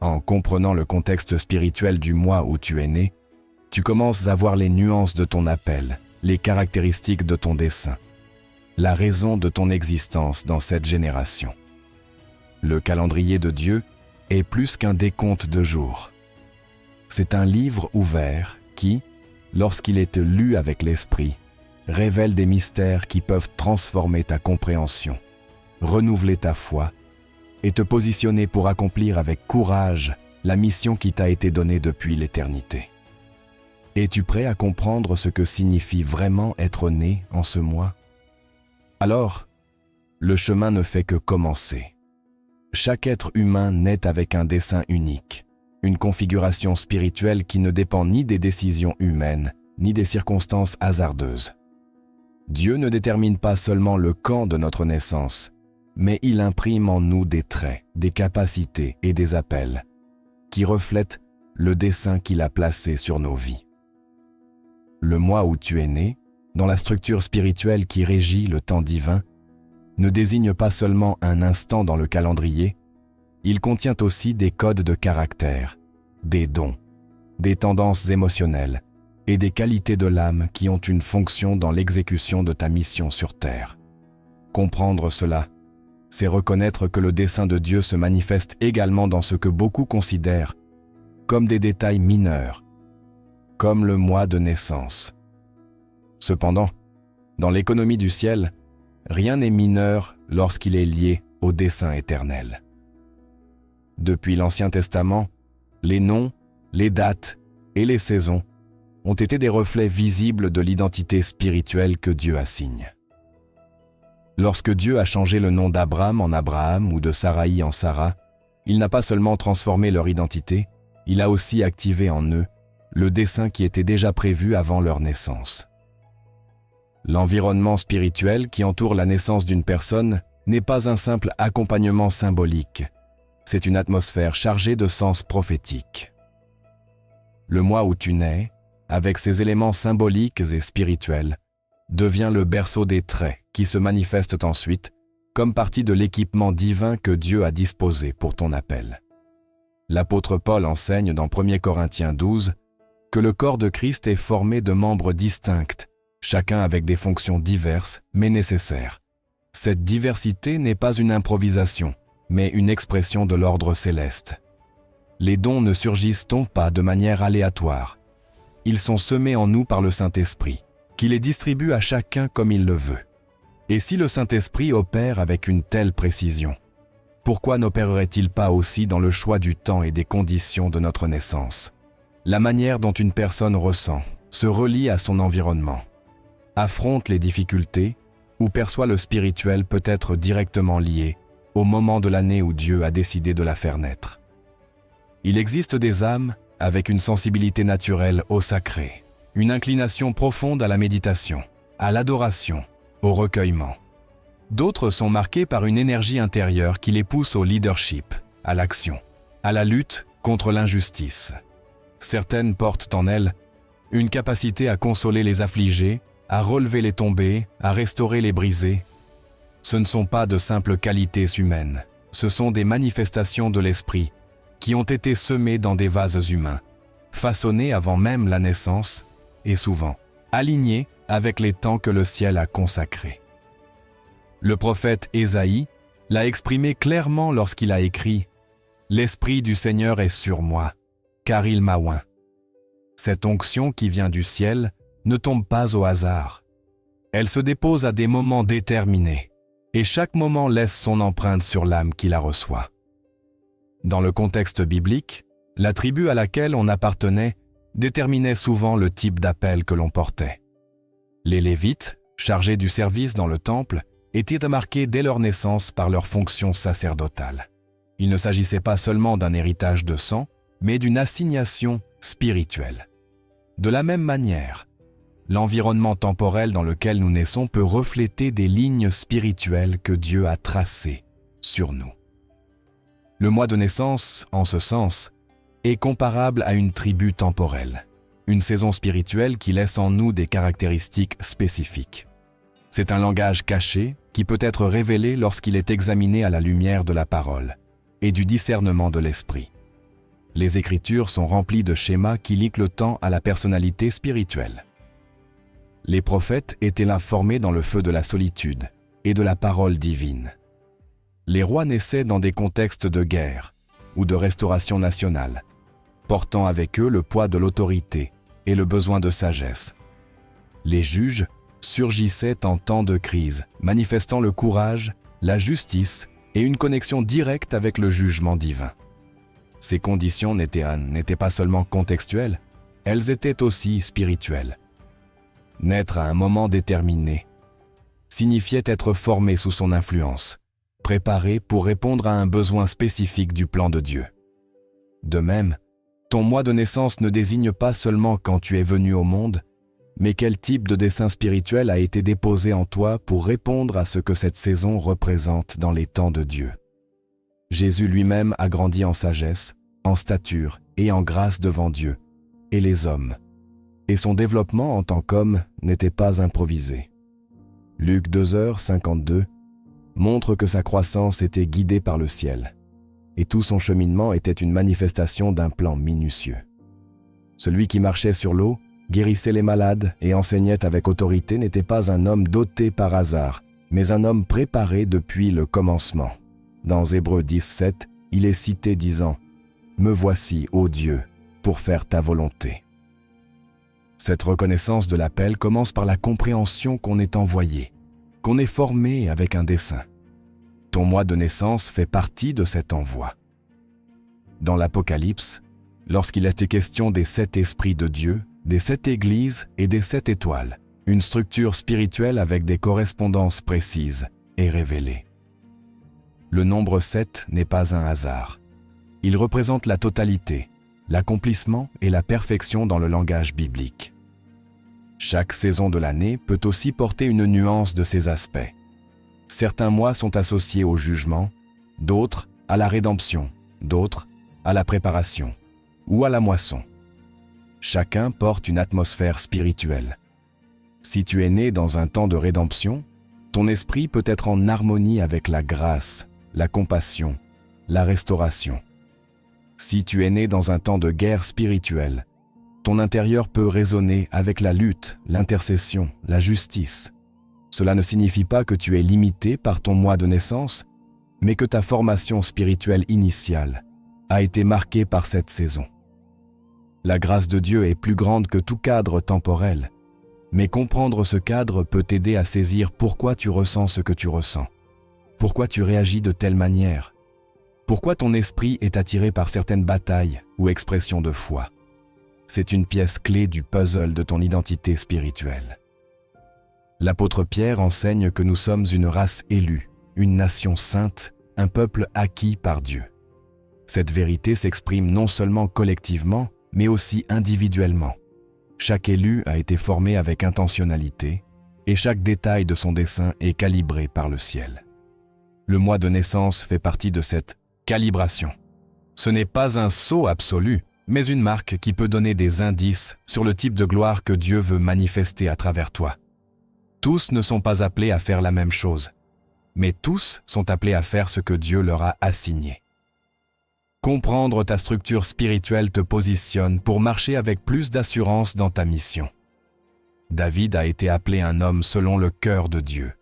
En comprenant le contexte spirituel du mois où tu es né, tu commences à voir les nuances de ton appel, les caractéristiques de ton dessein, la raison de ton existence dans cette génération. Le calendrier de Dieu est plus qu'un décompte de jours. C'est un livre ouvert qui, lorsqu'il est lu avec l'esprit, révèle des mystères qui peuvent transformer ta compréhension, renouveler ta foi et te positionner pour accomplir avec courage la mission qui t'a été donnée depuis l'éternité. Es-tu prêt à comprendre ce que signifie vraiment être né en ce mois? Alors, le chemin ne fait que commencer. Chaque être humain naît avec un dessein unique, une configuration spirituelle qui ne dépend ni des décisions humaines, ni des circonstances hasardeuses. Dieu ne détermine pas seulement le quand de notre naissance, mais il imprime en nous des traits, des capacités et des appels qui reflètent le dessein qu'il a placé sur nos vies. Le mois où tu es né, dans la structure spirituelle qui régit le temps divin, ne désigne pas seulement un instant dans le calendrier, il contient aussi des codes de caractère, des dons, des tendances émotionnelles et des qualités de l'âme qui ont une fonction dans l'exécution de ta mission sur terre. Comprendre cela, c'est reconnaître que le dessein de Dieu se manifeste également dans ce que beaucoup considèrent comme des détails mineurs, comme le mois de naissance. Cependant, dans l'économie du ciel, rien n'est mineur lorsqu'il est lié au dessein éternel. Depuis l'Ancien Testament, les noms, les dates et les saisons ont été des reflets visibles de l'identité spirituelle que Dieu assigne. Lorsque Dieu a changé le nom d'Abraham en Abraham ou de Saraï en Sarah, il n'a pas seulement transformé leur identité, il a aussi activé en eux le dessein qui était déjà prévu avant leur naissance. L'environnement spirituel qui entoure la naissance d'une personne n'est pas un simple accompagnement symbolique, c'est une atmosphère chargée de sens prophétique. Le mois où tu nais, avec ses éléments symboliques et spirituels, devient le berceau des traits qui se manifestent ensuite comme partie de l'équipement divin que Dieu a disposé pour ton appel. L'apôtre Paul enseigne dans 1 Corinthiens 12 que le corps de Christ est formé de membres distincts, chacun avec des fonctions diverses mais nécessaires. Cette diversité n'est pas une improvisation, mais une expression de l'ordre céleste. Les dons ne surgissent-ils pas de manière aléatoire. Ils sont semés en nous par le Saint-Esprit, qui les distribue à chacun comme il le veut. Et si le Saint-Esprit opère avec une telle précision, pourquoi n'opérerait-il pas aussi dans le choix du temps et des conditions de notre naissance? La manière dont une personne ressent, se relie à son environnement, affronte les difficultés ou perçoit le spirituel peut être directement lié au moment de l'année où Dieu a décidé de la faire naître. Il existe des âmes avec une sensibilité naturelle au sacré, une inclination profonde à la méditation, à l'adoration, au recueillement. D'autres sont marqués par une énergie intérieure qui les pousse au leadership, à l'action, à la lutte contre l'injustice. Certaines portent en elles une capacité à consoler les affligés, à relever les tombés, à restaurer les brisés. Ce ne sont pas de simples qualités humaines, ce sont des manifestations de l'esprit qui ont été semées dans des vases humains, façonnés avant même la naissance et souvent alignés avec les temps que le ciel a consacrés. Le prophète Ésaïe l'a exprimé clairement lorsqu'il a écrit « L'Esprit du Seigneur est sur moi, car il m'a oint ». Cette onction qui vient du ciel ne tombe pas au hasard. Elle se dépose à des moments déterminés, et chaque moment laisse son empreinte sur l'âme qui la reçoit. Dans le contexte biblique, la tribu à laquelle on appartenait déterminait souvent le type d'appel que l'on portait. Les Lévites, chargés du service dans le temple, étaient marqués dès leur naissance par leur fonction sacerdotale. Il ne s'agissait pas seulement d'un héritage de sang, mais d'une assignation spirituelle. De la même manière, l'environnement temporel dans lequel nous naissons peut refléter des lignes spirituelles que Dieu a tracées sur nous. Le mois de naissance, en ce sens, est comparable à une tribu temporelle, une saison spirituelle qui laisse en nous des caractéristiques spécifiques. C'est un langage caché qui peut être révélé lorsqu'il est examiné à la lumière de la parole et du discernement de l'esprit. Les Écritures sont remplies de schémas qui lient le temps à la personnalité spirituelle. Les prophètes étaient là formés dans le feu de la solitude et de la parole divine. Les rois naissaient dans des contextes de guerre ou de restauration nationale, portant avec eux le poids de l'autorité et le besoin de sagesse. Les juges surgissaient en temps de crise, manifestant le courage, la justice et une connexion directe avec le jugement divin. Ces conditions n'étaient pas seulement contextuelles, elles étaient aussi spirituelles. Naître à un moment déterminé signifiait être formé sous son influence, préparé pour répondre à un besoin spécifique du plan de Dieu. De même, ton mois de naissance ne désigne pas seulement quand tu es venu au monde, mais quel type de dessein spirituel a été déposé en toi pour répondre à ce que cette saison représente dans les temps de Dieu. Jésus lui-même a grandi en sagesse, en stature et en grâce devant Dieu et les hommes, et son développement en tant qu'homme n'était pas improvisé. Luc 2h52, montre que sa croissance était guidée par le ciel, et tout son cheminement était une manifestation d'un plan minutieux. Celui qui marchait sur l'eau, guérissait les malades et enseignait avec autorité n'était pas un homme doté par hasard, mais un homme préparé depuis le commencement. Dans Hébreux 10:7, il est cité disant « Me voici, ô Dieu, pour faire ta volonté ». Cette reconnaissance de l'appel commence par la compréhension qu'on est envoyé, qu'on est formé avec un dessein. Ton mois de naissance fait partie de cet envoi. Dans l'Apocalypse, lorsqu'il est question des 7 esprits de Dieu, des 7 églises et des 7 étoiles, une structure spirituelle avec des correspondances précises est révélée. Le nombre 7 n'est pas un hasard. Il représente la totalité, l'accomplissement et la perfection dans le langage biblique. Chaque saison de l'année peut aussi porter une nuance de ces aspects. Certains mois sont associés au jugement, d'autres à la rédemption, d'autres à la préparation ou à la moisson. Chacun porte une atmosphère spirituelle. Si tu es né dans un temps de rédemption, ton esprit peut être en harmonie avec la grâce, la compassion, la restauration. Si tu es né dans un temps de guerre spirituelle, ton intérieur peut résonner avec la lutte, l'intercession, la justice. Cela ne signifie pas que tu es limité par ton mois de naissance, mais que ta formation spirituelle initiale a été marquée par cette saison. La grâce de Dieu est plus grande que tout cadre temporel, mais comprendre ce cadre peut t'aider à saisir pourquoi tu ressens ce que tu ressens, pourquoi tu réagis de telle manière, pourquoi ton esprit est attiré par certaines batailles ou expressions de foi. C'est une pièce clé du puzzle de ton identité spirituelle. L'apôtre Pierre enseigne que nous sommes une race élue, une nation sainte, un peuple acquis par Dieu. Cette vérité s'exprime non seulement collectivement, mais aussi individuellement. Chaque élu a été formé avec intentionnalité et chaque détail de son dessein est calibré par le ciel. Le mois de naissance fait partie de cette calibration. Ce n'est pas un sceau absolu, mais une marque qui peut donner des indices sur le type de gloire que Dieu veut manifester à travers toi. Tous ne sont pas appelés à faire la même chose, mais tous sont appelés à faire ce que Dieu leur a assigné. Comprendre ta structure spirituelle te positionne pour marcher avec plus d'assurance dans ta mission. David a été appelé un homme selon le cœur de Dieu.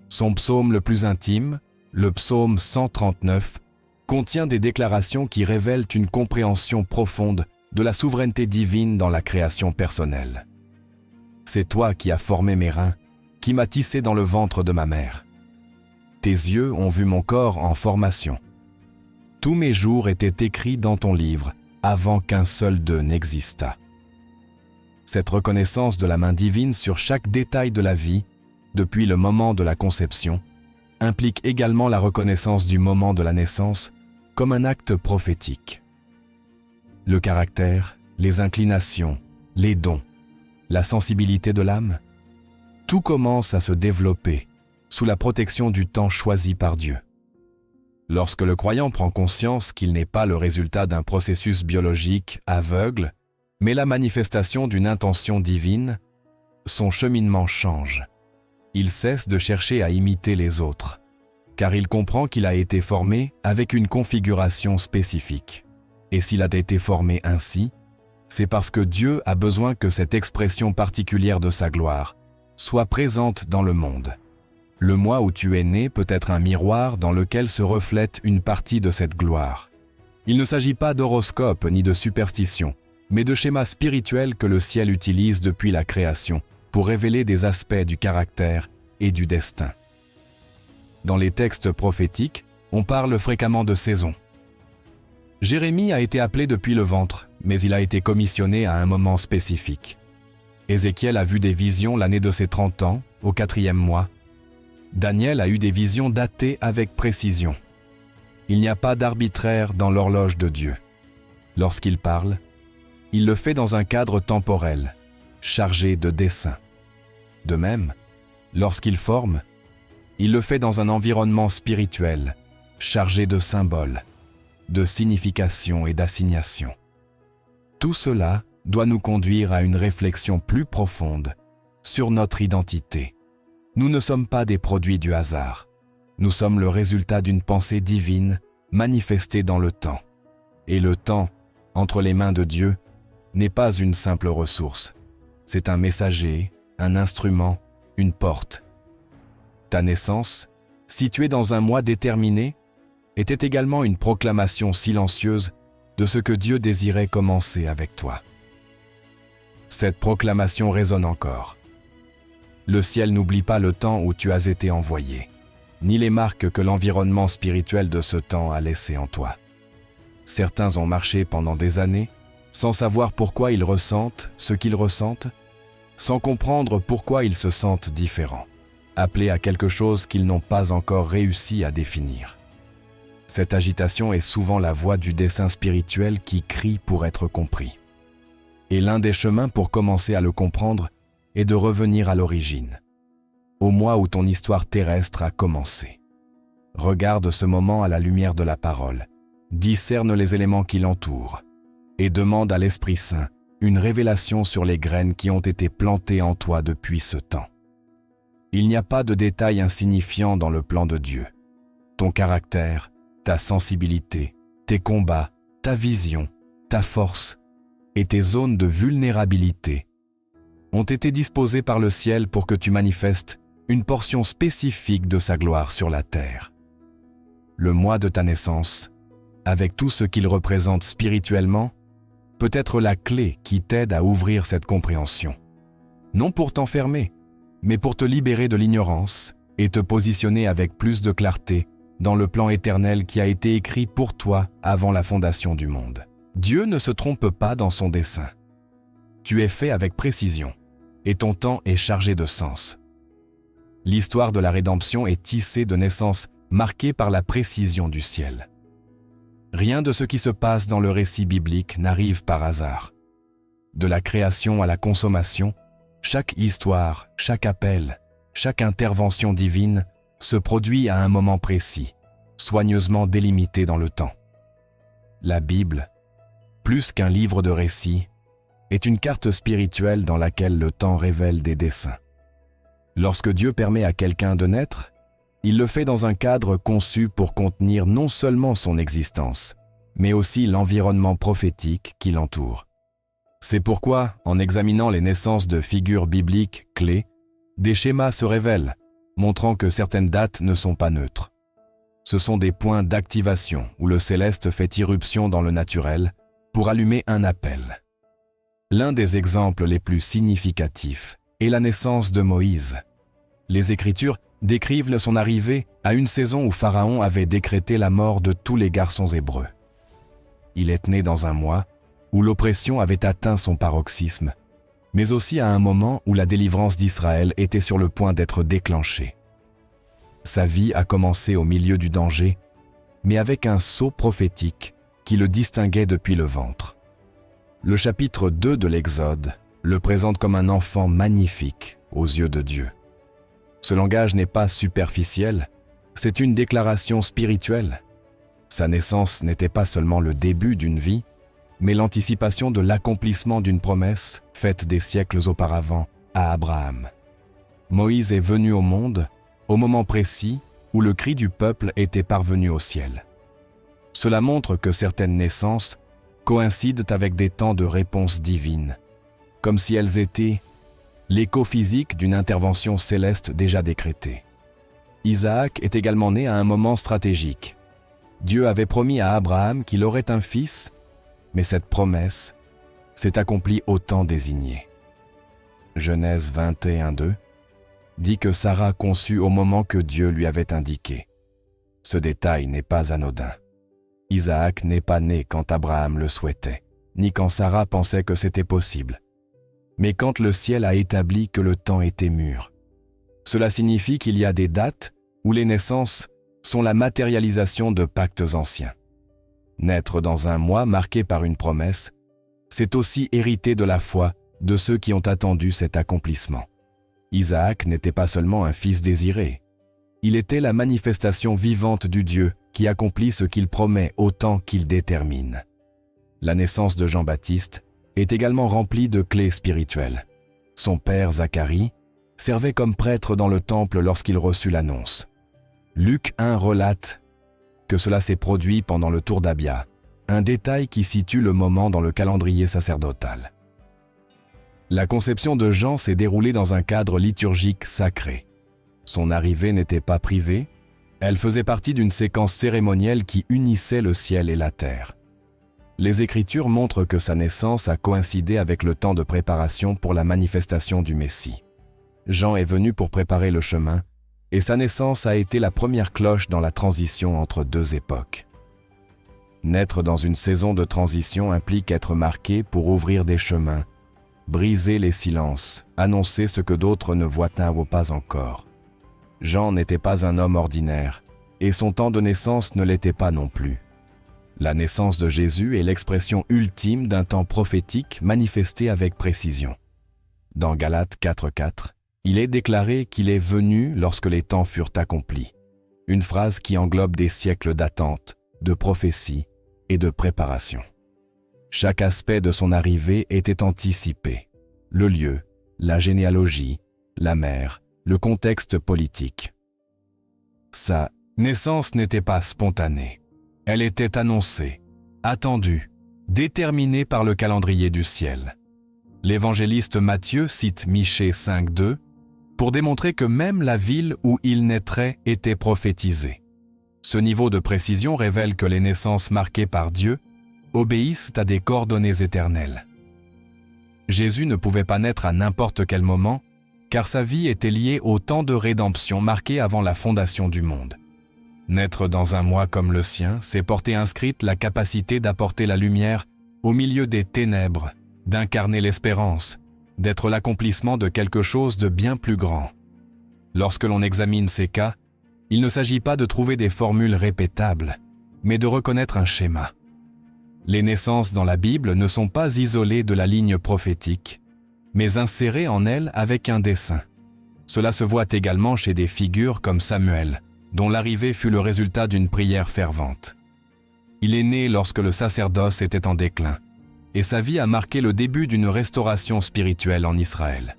Son psaume le plus intime, le psaume 139, contient des déclarations qui révèlent une compréhension profonde de la souveraineté divine dans la création personnelle. C'est toi qui as formé mes reins, qui m'as tissé dans le ventre de ma mère. Tes yeux ont vu mon corps en formation. Tous mes jours étaient écrits dans ton livre avant qu'un seul d'eux n'existât. Cette reconnaissance de la main divine sur chaque détail de la vie, depuis le moment de la conception, implique également la reconnaissance du moment de la naissance comme un acte prophétique. Le caractère, les inclinations, les dons, la sensibilité de l'âme, tout commence à se développer sous la protection du temps choisi par Dieu. Lorsque le croyant prend conscience qu'il n'est pas le résultat d'un processus biologique aveugle, mais la manifestation d'une intention divine, son cheminement change. Il cesse de chercher à imiter les autres, car il comprend qu'il a été formé avec une configuration spécifique. Et s'il a été formé ainsi, c'est parce que Dieu a besoin que cette expression particulière de sa gloire soit présente dans le monde. Le mois où tu es né peut être un miroir dans lequel se reflète une partie de cette gloire. Il ne s'agit pas d'horoscope ni de superstition, mais de schémas spirituels que le ciel utilise depuis la création pour révéler des aspects du caractère et du destin. Dans les textes prophétiques, on parle fréquemment de saisons. Jérémie a été appelé depuis le ventre, mais il a été commissionné à un moment spécifique. Ézéchiel a vu des visions l'année de ses 30 ans, au 4e mois. Daniel a eu des visions datées avec précision. Il n'y a pas d'arbitraire dans l'horloge de Dieu. Lorsqu'il parle, il le fait dans un cadre temporel, chargé de dessein. De même, lorsqu'il forme, il le fait dans un environnement spirituel, chargé de symboles, de signification et d'assignation. Tout cela doit nous conduire à une réflexion plus profonde sur notre identité. Nous ne sommes pas des produits du hasard. Nous sommes le résultat d'une pensée divine manifestée dans le temps. Et le temps, entre les mains de Dieu, n'est pas une simple ressource. C'est un messager, un instrument, une porte. Ta naissance, située dans un mois déterminé, était également une proclamation silencieuse de ce que Dieu désirait commencer avec toi. Cette proclamation résonne encore. Le ciel n'oublie pas le temps où tu as été envoyé, ni les marques que l'environnement spirituel de ce temps a laissées en toi. Certains ont marché pendant des années, sans savoir pourquoi ils ressentent ce qu'ils ressentent, sans comprendre pourquoi ils se sentent différents, appelés à quelque chose qu'ils n'ont pas encore réussi à définir. Cette agitation est souvent la voix du dessein spirituel qui crie pour être compris. Et l'un des chemins pour commencer à le comprendre est de revenir à l'origine, au mois où ton histoire terrestre a commencé. Regarde ce moment à la lumière de la parole, discerne les éléments qui l'entourent et demande à l'Esprit Saint une révélation sur les graines qui ont été plantées en toi depuis ce temps. Il n'y a pas de détails insignifiants dans le plan de Dieu. Ton caractère, ta sensibilité, tes combats, ta vision, ta force et tes zones de vulnérabilité ont été disposés par le ciel pour que tu manifestes une portion spécifique de sa gloire sur la terre. Le mois de ta naissance, avec tout ce qu'il représente spirituellement, peut être la clé qui t'aide à ouvrir cette compréhension. Non pour t'enfermer, mais pour te libérer de l'ignorance et te positionner avec plus de clarté dans le plan éternel qui a été écrit pour toi avant la fondation du monde. Dieu ne se trompe pas dans son dessein. Tu es fait avec précision, et ton temps est chargé de sens. L'histoire de la rédemption est tissée de naissances marquées par la précision du ciel. Rien de ce qui se passe dans le récit biblique n'arrive par hasard. De la création à la consommation, chaque histoire, chaque appel, chaque intervention divine se produit à un moment précis, soigneusement délimité dans le temps. La Bible, plus qu'un livre de récits, est une carte spirituelle dans laquelle le temps révèle des desseins. Lorsque Dieu permet à quelqu'un de naître, il le fait dans un cadre conçu pour contenir non seulement son existence, mais aussi l'environnement prophétique qui l'entoure. C'est pourquoi, en examinant les naissances de figures bibliques clés, des schémas se révèlent, montrant que certaines dates ne sont pas neutres. Ce sont des points d'activation où le céleste fait irruption dans le naturel pour allumer un appel. L'un des exemples les plus significatifs est la naissance de Moïse. Les Écritures décrivent son arrivée à une saison où Pharaon avait décrété la mort de tous les garçons hébreux. Il est né dans un mois où l'oppression avait atteint son paroxysme, mais aussi à un moment où la délivrance d'Israël était sur le point d'être déclenchée. Sa vie a commencé au milieu du danger, mais avec un sceau prophétique qui le distinguait depuis le ventre. Le chapitre 2 de l'Exode le présente comme un enfant magnifique aux yeux de Dieu. Ce langage n'est pas superficiel, c'est une déclaration spirituelle. Sa naissance n'était pas seulement le début d'une vie, mais l'anticipation de l'accomplissement d'une promesse faite des siècles auparavant à Abraham. Moïse est venu au monde au moment précis où le cri du peuple était parvenu au ciel. Cela montre que certaines naissances coïncident avec des temps de réponse divine, comme si elles étaient l'écho physique d'une intervention céleste déjà décrétée. Isaac est également né à un moment stratégique. Dieu avait promis à Abraham qu'il aurait un fils, mais cette promesse s'est accomplie au temps désigné. Genèse 21:2 dit que Sarah conçut au moment que Dieu lui avait indiqué. Ce détail n'est pas anodin. Isaac n'est pas né quand Abraham le souhaitait, ni quand Sarah pensait que c'était possible, mais quand le ciel a établi que le temps était mûr. Cela signifie qu'il y a des dates où les naissances sont la matérialisation de pactes anciens. Naître dans un mois marqué par une promesse, c'est aussi hériter de la foi de ceux qui ont attendu cet accomplissement. Isaac n'était pas seulement un fils désiré, il était la manifestation vivante du Dieu qui accomplit ce qu'il promet au temps qu'il détermine. La naissance de Jean-Baptiste est également remplie de clés spirituelles. Son père Zacharie servait comme prêtre dans le temple lorsqu'il reçut l'annonce. Luc 1 relate que cela s'est produit pendant le tour d'Abia, un détail qui situe le moment dans le calendrier sacerdotal. La conception de Jean s'est déroulée dans un cadre liturgique sacré. Son arrivée n'était pas privée, elle faisait partie d'une séquence cérémonielle qui unissait le ciel et la terre. Les Écritures montrent que sa naissance a coïncidé avec le temps de préparation pour la manifestation du Messie. Jean est venu pour préparer le chemin, et sa naissance a été la première cloche dans la transition entre deux époques. Naître dans une saison de transition implique être marqué pour ouvrir des chemins, briser les silences, annoncer ce que d'autres ne voient pas encore. Jean n'était pas un homme ordinaire, et son temps de naissance ne l'était pas non plus. La naissance de Jésus est l'expression ultime d'un temps prophétique manifesté avec précision. Dans Galates 4:4, il est déclaré qu'il est venu lorsque les temps furent accomplis, une phrase qui englobe des siècles d'attente, de prophétie et de préparation. Chaque aspect de son arrivée était anticipé, le lieu, la généalogie, la mère, le contexte politique. Sa naissance n'était pas spontanée, elle était annoncée, attendue, déterminée par le calendrier du ciel. L'évangéliste Matthieu cite Michée 5:2 pour démontrer que même la ville où il naîtrait était prophétisée. Ce niveau de précision révèle que les naissances marquées par Dieu obéissent à des coordonnées éternelles. Jésus ne pouvait pas naître à n'importe quel moment, car sa vie était liée au temps de rédemption marqué avant la fondation du monde. Naître dans un mois comme le sien, c'est porter inscrite la capacité d'apporter la lumière au milieu des ténèbres, d'incarner l'espérance, d'être l'accomplissement de quelque chose de bien plus grand. Lorsque l'on examine ces cas, il ne s'agit pas de trouver des formules répétables, mais de reconnaître un schéma. Les naissances dans la Bible ne sont pas isolées de la ligne prophétique, mais insérées en elle avec un dessein. Cela se voit également chez des figures comme Samuel, dont l'arrivée fut le résultat d'une prière fervente. Il est né lorsque le sacerdoce était en déclin, et sa vie a marqué le début d'une restauration spirituelle en Israël.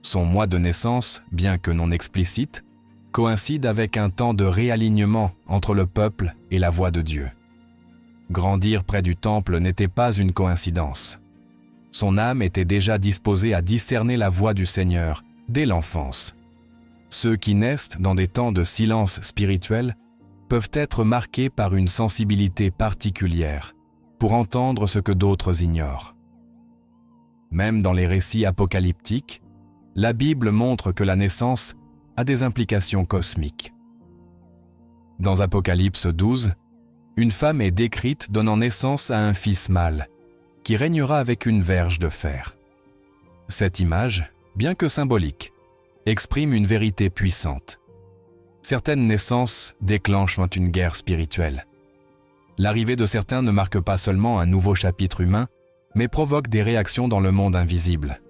Son mois de naissance, bien que non explicite, coïncide avec un temps de réalignement entre le peuple et la voix de Dieu. Grandir près du temple n'était pas une coïncidence. Son âme était déjà disposée à discerner la voix du Seigneur dès l'enfance. Ceux qui naissent dans des temps de silence spirituel peuvent être marqués par une sensibilité particulière pour entendre ce que d'autres ignorent. Même dans les récits apocalyptiques, la Bible montre que la naissance a des implications cosmiques. Dans Apocalypse 12, une femme est décrite donnant naissance à un fils mâle, qui régnera avec une verge de fer. Cette image, bien que symbolique, exprime une vérité puissante. Certaines naissances déclenchent une guerre spirituelle. L'arrivée de certains ne marque pas seulement un nouveau chapitre humain, mais provoque des réactions dans le monde invisible.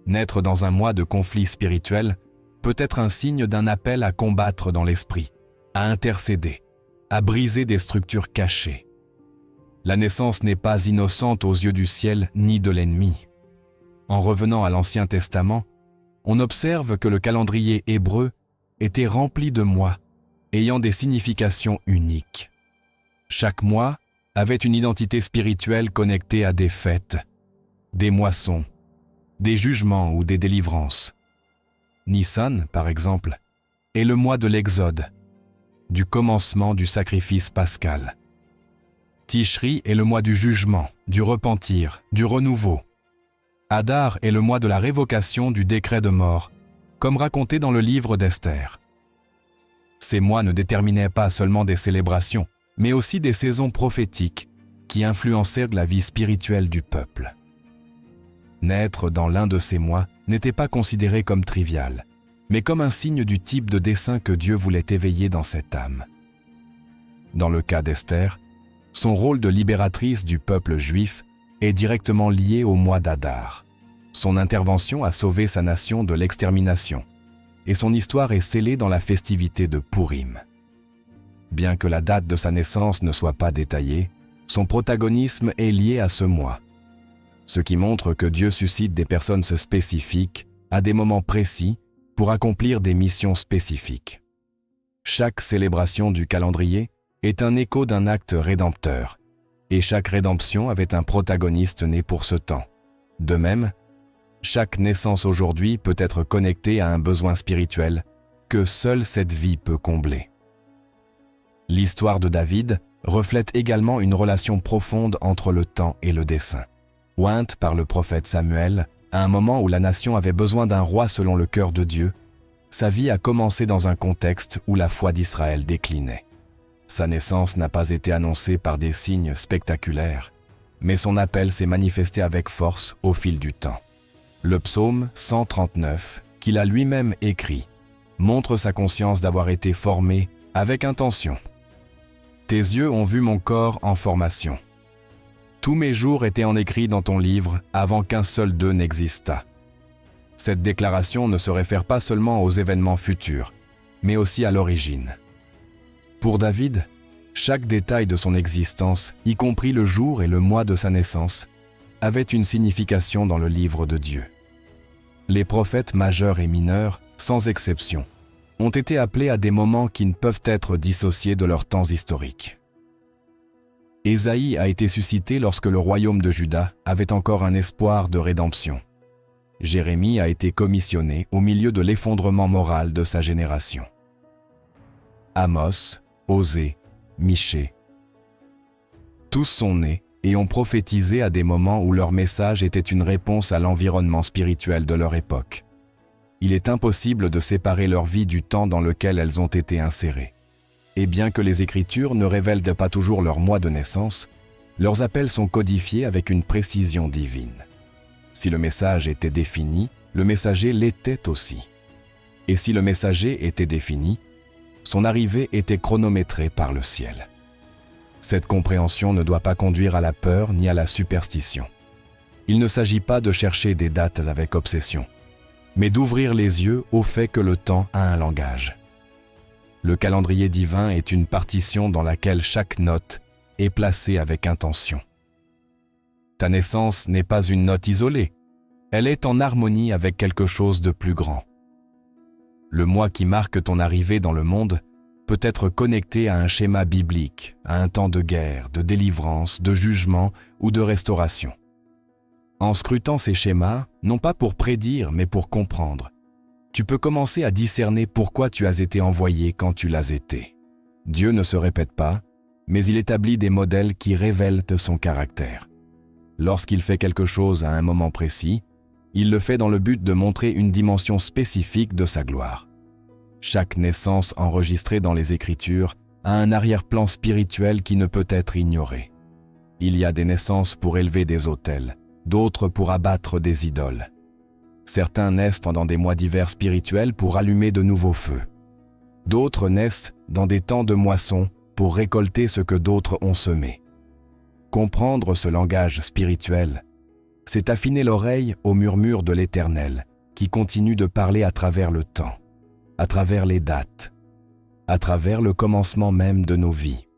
Naître dans un mois de conflit spirituel peut être un signe d'un appel à combattre dans l'esprit, à intercéder, à briser des structures cachées. La naissance n'est pas innocente aux yeux du ciel ni de l'ennemi. En revenant à l'Ancien Testament, on observe que le calendrier hébreu était rempli de mois, ayant des significations uniques. Chaque mois avait une identité spirituelle connectée à des fêtes, des moissons, des jugements ou des délivrances. Nissan, par exemple, est le mois de l'Exode, du commencement du sacrifice pascal. Tishri est le mois du jugement, du repentir, du renouveau. Hadar est le mois de la révocation du décret de mort, comme raconté dans le livre d'Esther. Ces mois ne déterminaient pas seulement des célébrations, mais aussi des saisons prophétiques qui influencèrent la vie spirituelle du peuple. Naître dans l'un de ces mois n'était pas considéré comme trivial, mais comme un signe du type de dessein que Dieu voulait éveiller dans cette âme. Dans le cas d'Esther, son rôle de libératrice du peuple juif est directement lié au mois d'Adar. Son intervention a sauvé sa nation de l'extermination, et son histoire est scellée dans la festivité de Pourim. Bien que la date de sa naissance ne soit pas détaillée, son protagonisme est lié à ce mois, ce qui montre que Dieu suscite des personnes spécifiques à des moments précis pour accomplir des missions spécifiques. Chaque célébration du calendrier est un écho d'un acte rédempteur, et chaque rédemption avait un protagoniste né pour ce temps. De même, chaque naissance aujourd'hui peut être connectée à un besoin spirituel que seule cette vie peut combler. L'histoire de David reflète également une relation profonde entre le temps et le dessein. Ointe par le prophète Samuel, à un moment où la nation avait besoin d'un roi selon le cœur de Dieu, sa vie a commencé dans un contexte où la foi d'Israël déclinait. Sa naissance n'a pas été annoncée par des signes spectaculaires, mais son appel s'est manifesté avec force au fil du temps. Le psaume 139, qu'il a lui-même écrit, montre sa conscience d'avoir été formé avec intention. « Tes yeux ont vu mon corps en formation. Tous mes jours étaient en écrit dans ton livre avant qu'un seul d'eux n'existât. » Cette déclaration ne se réfère pas seulement aux événements futurs, mais aussi à l'origine. Pour David, chaque détail de son existence, y compris le jour et le mois de sa naissance, avait une signification dans le livre de Dieu. Les prophètes majeurs et mineurs, sans exception, ont été appelés à des moments qui ne peuvent être dissociés de leurs temps historiques. Ésaïe a été suscité lorsque le royaume de Juda avait encore un espoir de rédemption. Jérémie a été commissionné au milieu de l'effondrement moral de sa génération. Amos, Osée, Michée. Tous sont nés et ont prophétisé à des moments où leur message était une réponse à l'environnement spirituel de leur époque. Il est impossible de séparer leur vie du temps dans lequel elles ont été insérées. Et bien que les Écritures ne révèlent pas toujours leur mois de naissance, leurs appels sont codifiés avec une précision divine. Si le message était défini, le messager l'était aussi. Et si le messager était défini, son arrivée était chronométrée par le ciel. Cette compréhension ne doit pas conduire à la peur ni à la superstition. Il ne s'agit pas de chercher des dates avec obsession, mais d'ouvrir les yeux au fait que le temps a un langage. Le calendrier divin est une partition dans laquelle chaque note est placée avec intention. Ta naissance n'est pas une note isolée, elle est en harmonie avec quelque chose de plus grand. Le mois qui marque ton arrivée dans le monde peut être connecté à un schéma biblique, à un temps de guerre, de délivrance, de jugement ou de restauration. En scrutant ces schémas, non pas pour prédire mais pour comprendre, tu peux commencer à discerner pourquoi tu as été envoyé quand tu l'as été. Dieu ne se répète pas, mais il établit des modèles qui révèlent son caractère. Lorsqu'il fait quelque chose à un moment précis, il le fait dans le but de montrer une dimension spécifique de sa gloire. Chaque naissance enregistrée dans les Écritures a un arrière-plan spirituel qui ne peut être ignoré. Il y a des naissances pour élever des autels, d'autres pour abattre des idoles. Certains naissent pendant des mois d'hiver spirituels pour allumer de nouveaux feux. D'autres naissent dans des temps de moisson pour récolter ce que d'autres ont semé. Comprendre ce langage spirituel, c'est affiner l'oreille au murmure de l'Éternel, qui continue de parler à travers le temps, à travers les dates, à travers le commencement même de nos vies.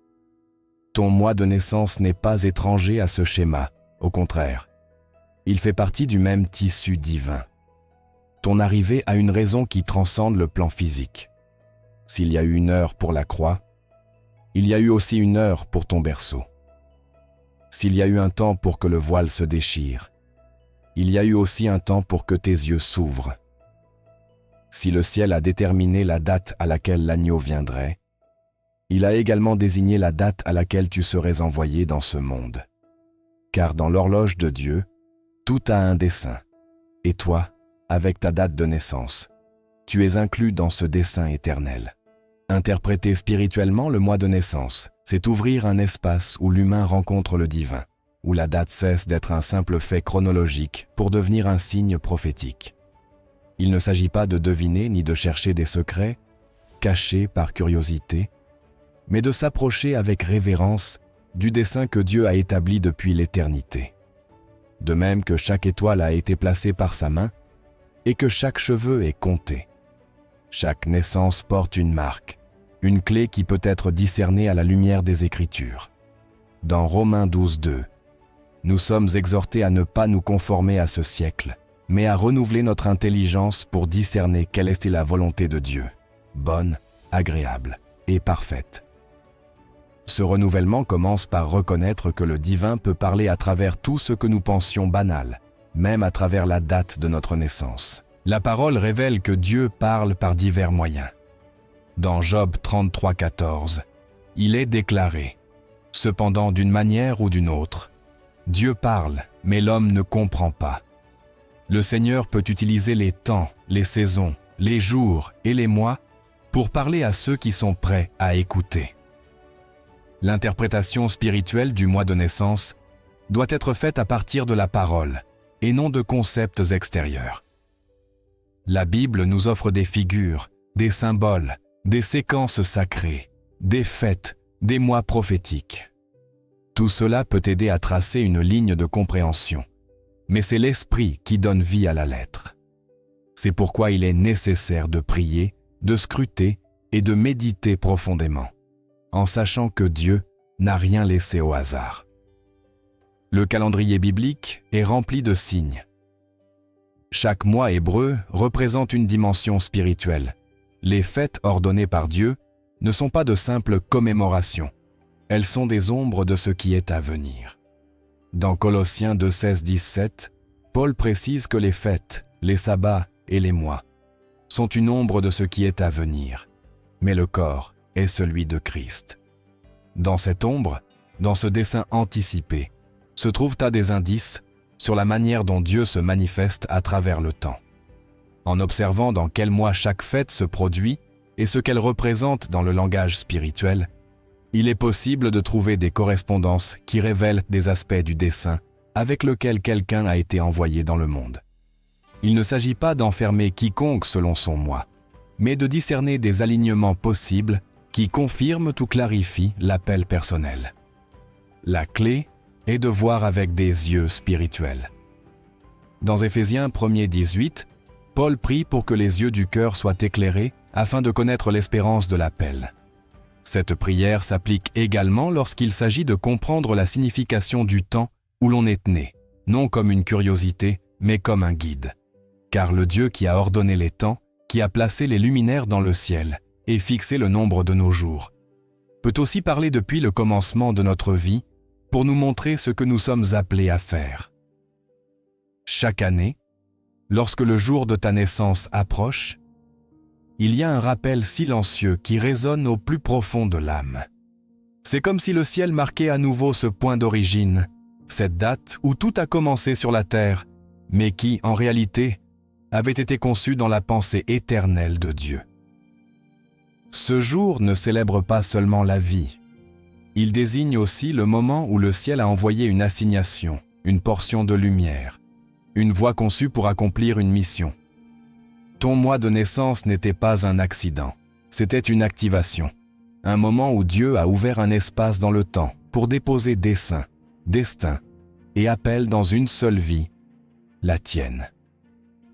Ton mois de naissance n'est pas étranger à ce schéma, au contraire. Il fait partie du même tissu divin. Ton arrivée a une raison qui transcende le plan physique. S'il y a eu une heure pour la croix, il y a eu aussi une heure pour ton berceau. S'il y a eu un temps pour que le voile se déchire, il y a eu aussi un temps pour que tes yeux s'ouvrent. Si le ciel a déterminé la date à laquelle l'agneau viendrait, il a également désigné la date à laquelle tu serais envoyé dans ce monde. Car dans l'horloge de Dieu, tout a un dessein. Et toi, avec ta date de naissance, tu es inclus dans ce dessein éternel. Interpréter spirituellement le mois de naissance, c'est ouvrir un espace où l'humain rencontre le divin, où la date cesse d'être un simple fait chronologique pour devenir un signe prophétique. Il ne s'agit pas de deviner ni de chercher des secrets, cachés par curiosité, mais de s'approcher avec révérence du dessein que Dieu a établi depuis l'éternité. De même que chaque étoile a été placée par sa main et que chaque cheveu est compté. Chaque naissance porte une marque, une clé qui peut être discernée à la lumière des Écritures. Dans Romains 12:2, nous sommes exhortés à ne pas nous conformer à ce siècle, mais à renouveler notre intelligence pour discerner quelle était la volonté de Dieu, bonne, agréable et parfaite. Ce renouvellement commence par reconnaître que le divin peut parler à travers tout ce que nous pensions banal, même à travers la date de notre naissance. La parole révèle que Dieu parle par divers moyens. Dans Job 33,14, il est déclaré « Cependant, d'une manière ou d'une autre, Dieu parle, mais l'homme ne comprend pas. Le Seigneur peut utiliser les temps, les saisons, les jours et les mois pour parler à ceux qui sont prêts à écouter. » L'interprétation spirituelle du mois de naissance doit être faite à partir de la parole et non de concepts extérieurs. La Bible nous offre des figures, des symboles, des séquences sacrées, des fêtes, des mois prophétiques. Tout cela peut aider à tracer une ligne de compréhension, mais c'est l'Esprit qui donne vie à la lettre. C'est pourquoi il est nécessaire de prier, de scruter et de méditer profondément, en sachant que Dieu n'a rien laissé au hasard. Le calendrier biblique est rempli de signes. Chaque mois hébreu représente une dimension spirituelle. Les fêtes ordonnées par Dieu ne sont pas de simples commémorations. Elles sont des ombres de ce qui est à venir. Dans Colossiens 2,16-17, Paul précise que les fêtes, les sabbats et les mois sont une ombre de ce qui est à venir, mais le corps est celui de Christ. Dans cette ombre, dans ce dessin anticipé, se trouvent des indices sur la manière dont Dieu se manifeste à travers le temps. En observant dans quel mois chaque fête se produit et ce qu'elle représente dans le langage spirituel, il est possible de trouver des correspondances qui révèlent des aspects du dessein avec lequel quelqu'un a été envoyé dans le monde. Il ne s'agit pas d'enfermer quiconque selon son moi, mais de discerner des alignements possibles qui confirment ou clarifient l'appel personnel. La clé est de voir avec des yeux spirituels. Dans Éphésiens 1:18, Paul prie pour que les yeux du cœur soient éclairés afin de connaître l'espérance de l'appel. Cette prière s'applique également lorsqu'il s'agit de comprendre la signification du temps où l'on est né, non comme une curiosité, mais comme un guide. Car le Dieu qui a ordonné les temps, qui a placé les luminaires dans le ciel et fixé le nombre de nos jours, peut aussi parler depuis le commencement de notre vie pour nous montrer ce que nous sommes appelés à faire. Chaque année, lorsque le jour de ta naissance approche, il y a un rappel silencieux qui résonne au plus profond de l'âme. C'est comme si le ciel marquait à nouveau ce point d'origine, cette date où tout a commencé sur la terre, mais qui, en réalité, avait été conçu dans la pensée éternelle de Dieu. Ce jour ne célèbre pas seulement la vie. Il désigne aussi le moment où le ciel a envoyé une assignation, une portion de lumière, une voie conçue pour accomplir une mission. Ton mois de naissance n'était pas un accident, c'était une activation, un moment où Dieu a ouvert un espace dans le temps pour déposer dessein, destin et appel dans une seule vie, la tienne.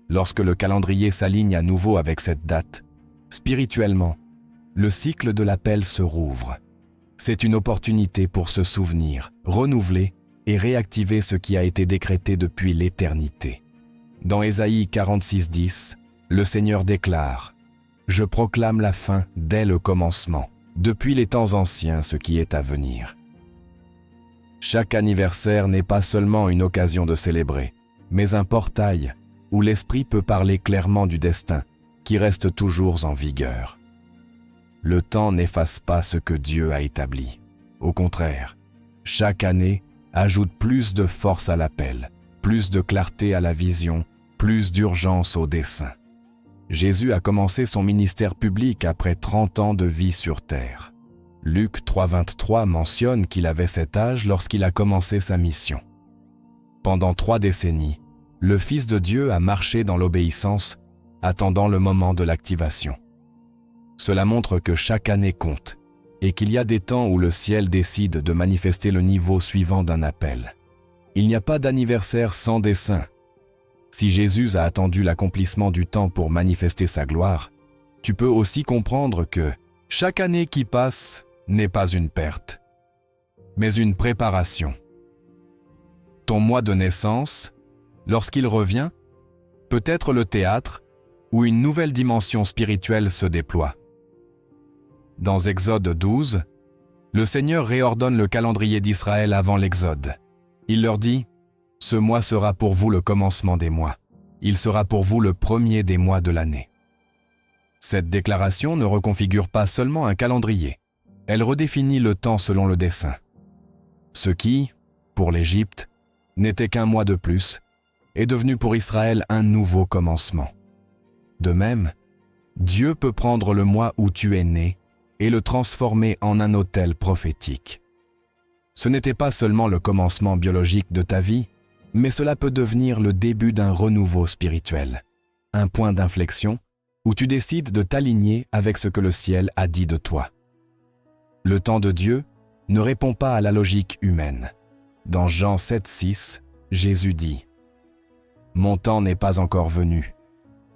Lorsque le calendrier s'aligne à nouveau avec cette date, spirituellement, le cycle de l'appel se rouvre. C'est une opportunité pour se souvenir, renouveler et réactiver ce qui a été décrété depuis l'éternité. Dans Ésaïe 46:10, le Seigneur déclare « Je proclame la fin dès le commencement, depuis les temps anciens ce qui est à venir. » Chaque anniversaire n'est pas seulement une occasion de célébrer, mais un portail où l'Esprit peut parler clairement du destin qui reste toujours en vigueur. Le temps n'efface pas ce que Dieu a établi. Au contraire, chaque année ajoute plus de force à l'appel, plus de clarté à la vision, plus d'urgence au dessein. Jésus a commencé son ministère public après 30 ans de vie sur terre. Luc 3:23 mentionne qu'il avait cet âge lorsqu'il a commencé sa mission. Pendant 3 décennies, le Fils de Dieu a marché dans l'obéissance, attendant le moment de l'activation. Cela montre que chaque année compte et qu'il y a des temps où le ciel décide de manifester le niveau suivant d'un appel. Il n'y a pas d'anniversaire sans dessein. Si Jésus a attendu l'accomplissement du temps pour manifester sa gloire, tu peux aussi comprendre que chaque année qui passe n'est pas une perte, mais une préparation. Ton mois de naissance, lorsqu'il revient, peut être le théâtre où une nouvelle dimension spirituelle se déploie. Dans Exode 12, le Seigneur réordonne le calendrier d'Israël avant l'Exode. Il leur dit « Ce mois sera pour vous le commencement des mois. Il sera pour vous le premier des mois de l'année. » Cette déclaration ne reconfigure pas seulement un calendrier, elle redéfinit le temps selon le dessein. Ce qui, pour l'Égypte, n'était qu'un mois de plus, est devenu pour Israël un nouveau commencement. De même, Dieu peut prendre le mois où tu es né et le transformer en un autel prophétique. Ce n'était pas seulement le commencement biologique de ta vie, mais cela peut devenir le début d'un renouveau spirituel, un point d'inflexion où tu décides de t'aligner avec ce que le ciel a dit de toi. Le temps de Dieu ne répond pas à la logique humaine. Dans Jean 7,6, Jésus dit « Mon temps n'est pas encore venu,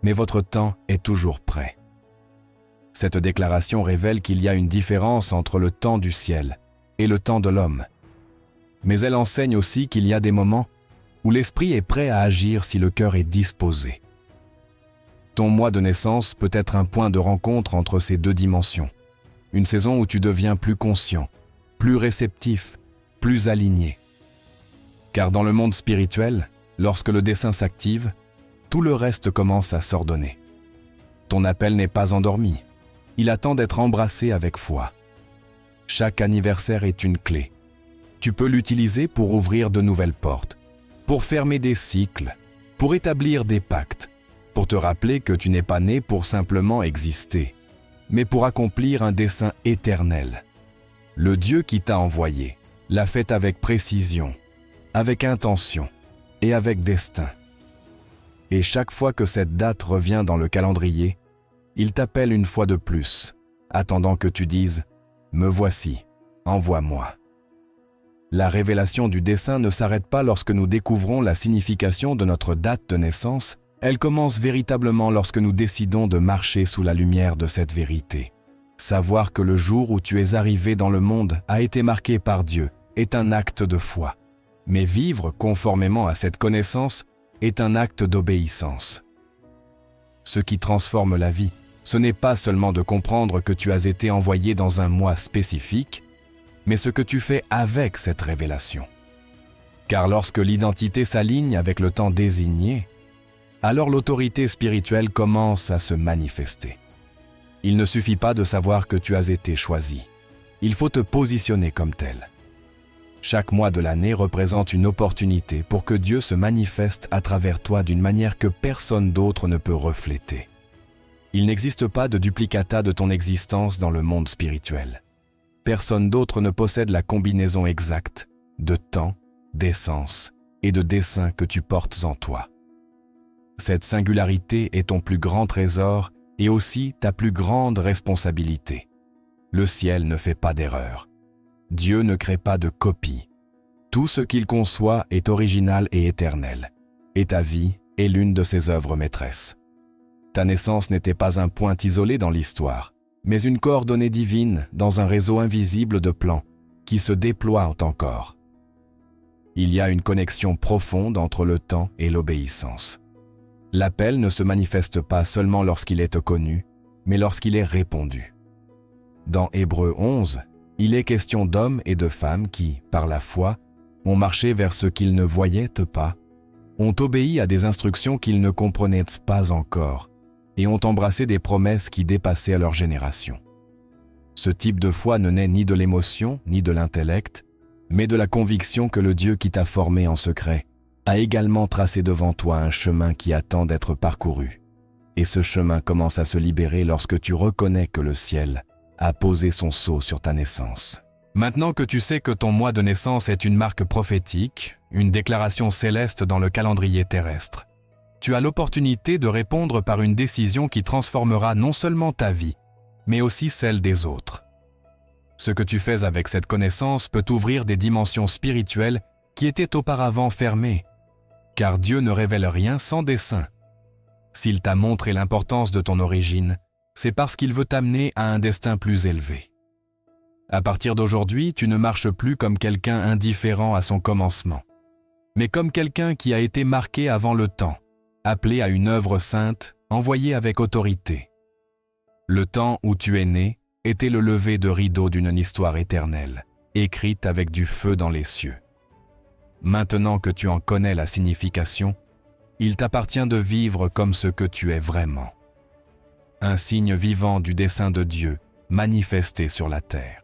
mais votre temps est toujours prêt. » Cette déclaration révèle qu'il y a une différence entre le temps du ciel et le temps de l'homme. Mais elle enseigne aussi qu'il y a des moments où l'esprit est prêt à agir si le cœur est disposé. Ton mois de naissance peut être un point de rencontre entre ces deux dimensions. Une saison où tu deviens plus conscient, plus réceptif, plus aligné. Car dans le monde spirituel, lorsque le dessein s'active, tout le reste commence à s'ordonner. Ton appel n'est pas endormi. Il attend d'être embrassé avec foi. Chaque anniversaire est une clé. Tu peux l'utiliser pour ouvrir de nouvelles portes, pour fermer des cycles, pour établir des pactes, pour te rappeler que tu n'es pas né pour simplement exister, mais pour accomplir un dessein éternel. Le Dieu qui t'a envoyé l'a fait avec précision, avec intention et avec destin. Et chaque fois que cette date revient dans le calendrier, il t'appelle une fois de plus, attendant que tu dises « Me voici, envoie-moi ». La révélation du dessein ne s'arrête pas lorsque nous découvrons la signification de notre date de naissance, elle commence véritablement lorsque nous décidons de marcher sous la lumière de cette vérité. Savoir que le jour où tu es arrivé dans le monde a été marqué par Dieu est un acte de foi, mais vivre conformément à cette connaissance est un acte d'obéissance. Ce qui transforme la vie, ce n'est pas seulement de comprendre que tu as été envoyé dans un mois spécifique, mais ce que tu fais avec cette révélation. Car lorsque l'identité s'aligne avec le temps désigné, alors l'autorité spirituelle commence à se manifester. Il ne suffit pas de savoir que tu as été choisi. Il faut te positionner comme tel. Chaque mois de l'année représente une opportunité pour que Dieu se manifeste à travers toi d'une manière que personne d'autre ne peut refléter. Il n'existe pas de duplicata de ton existence dans le monde spirituel. Personne d'autre ne possède la combinaison exacte de temps, d'essence et de dessein que tu portes en toi. Cette singularité est ton plus grand trésor et aussi ta plus grande responsabilité. Le ciel ne fait pas d'erreur. Dieu ne crée pas de copie. Tout ce qu'il conçoit est original et éternel, et ta vie est l'une de ses œuvres maîtresses. Ta naissance n'était pas un point isolé dans l'histoire, mais une coordonnée divine dans un réseau invisible de plans qui se déploient encore. Il y a une connexion profonde entre le temps et l'obéissance. L'appel ne se manifeste pas seulement lorsqu'il est connu, mais lorsqu'il est répondu. Dans Hébreux 11, il est question d'hommes et de femmes qui, par la foi, ont marché vers ce qu'ils ne voyaient pas, ont obéi à des instructions qu'ils ne comprenaient pas encore et ont embrassé des promesses qui dépassaient leur génération. Ce type de foi ne naît ni de l'émotion ni de l'intellect, mais de la conviction que le Dieu qui t'a formé en secret a également tracé devant toi un chemin qui attend d'être parcouru. Et ce chemin commence à se libérer lorsque tu reconnais que le ciel a posé son sceau sur ta naissance. Maintenant que tu sais que ton mois de naissance est une marque prophétique, une déclaration céleste dans le calendrier terrestre, tu as l'opportunité de répondre par une décision qui transformera non seulement ta vie, mais aussi celle des autres. Ce que tu fais avec cette connaissance peut ouvrir des dimensions spirituelles qui étaient auparavant fermées, car Dieu ne révèle rien sans dessein. S'il t'a montré l'importance de ton origine, c'est parce qu'il veut t'amener à un destin plus élevé. À partir d'aujourd'hui, tu ne marches plus comme quelqu'un indifférent à son commencement, mais comme quelqu'un qui a été marqué avant le temps, appelé à une œuvre sainte, envoyée avec autorité. Le temps où tu es né était le lever de rideau d'une histoire éternelle, écrite avec du feu dans les cieux. Maintenant que tu en connais la signification, il t'appartient de vivre comme ce que tu es vraiment. Un signe vivant du dessein de Dieu manifesté sur la terre.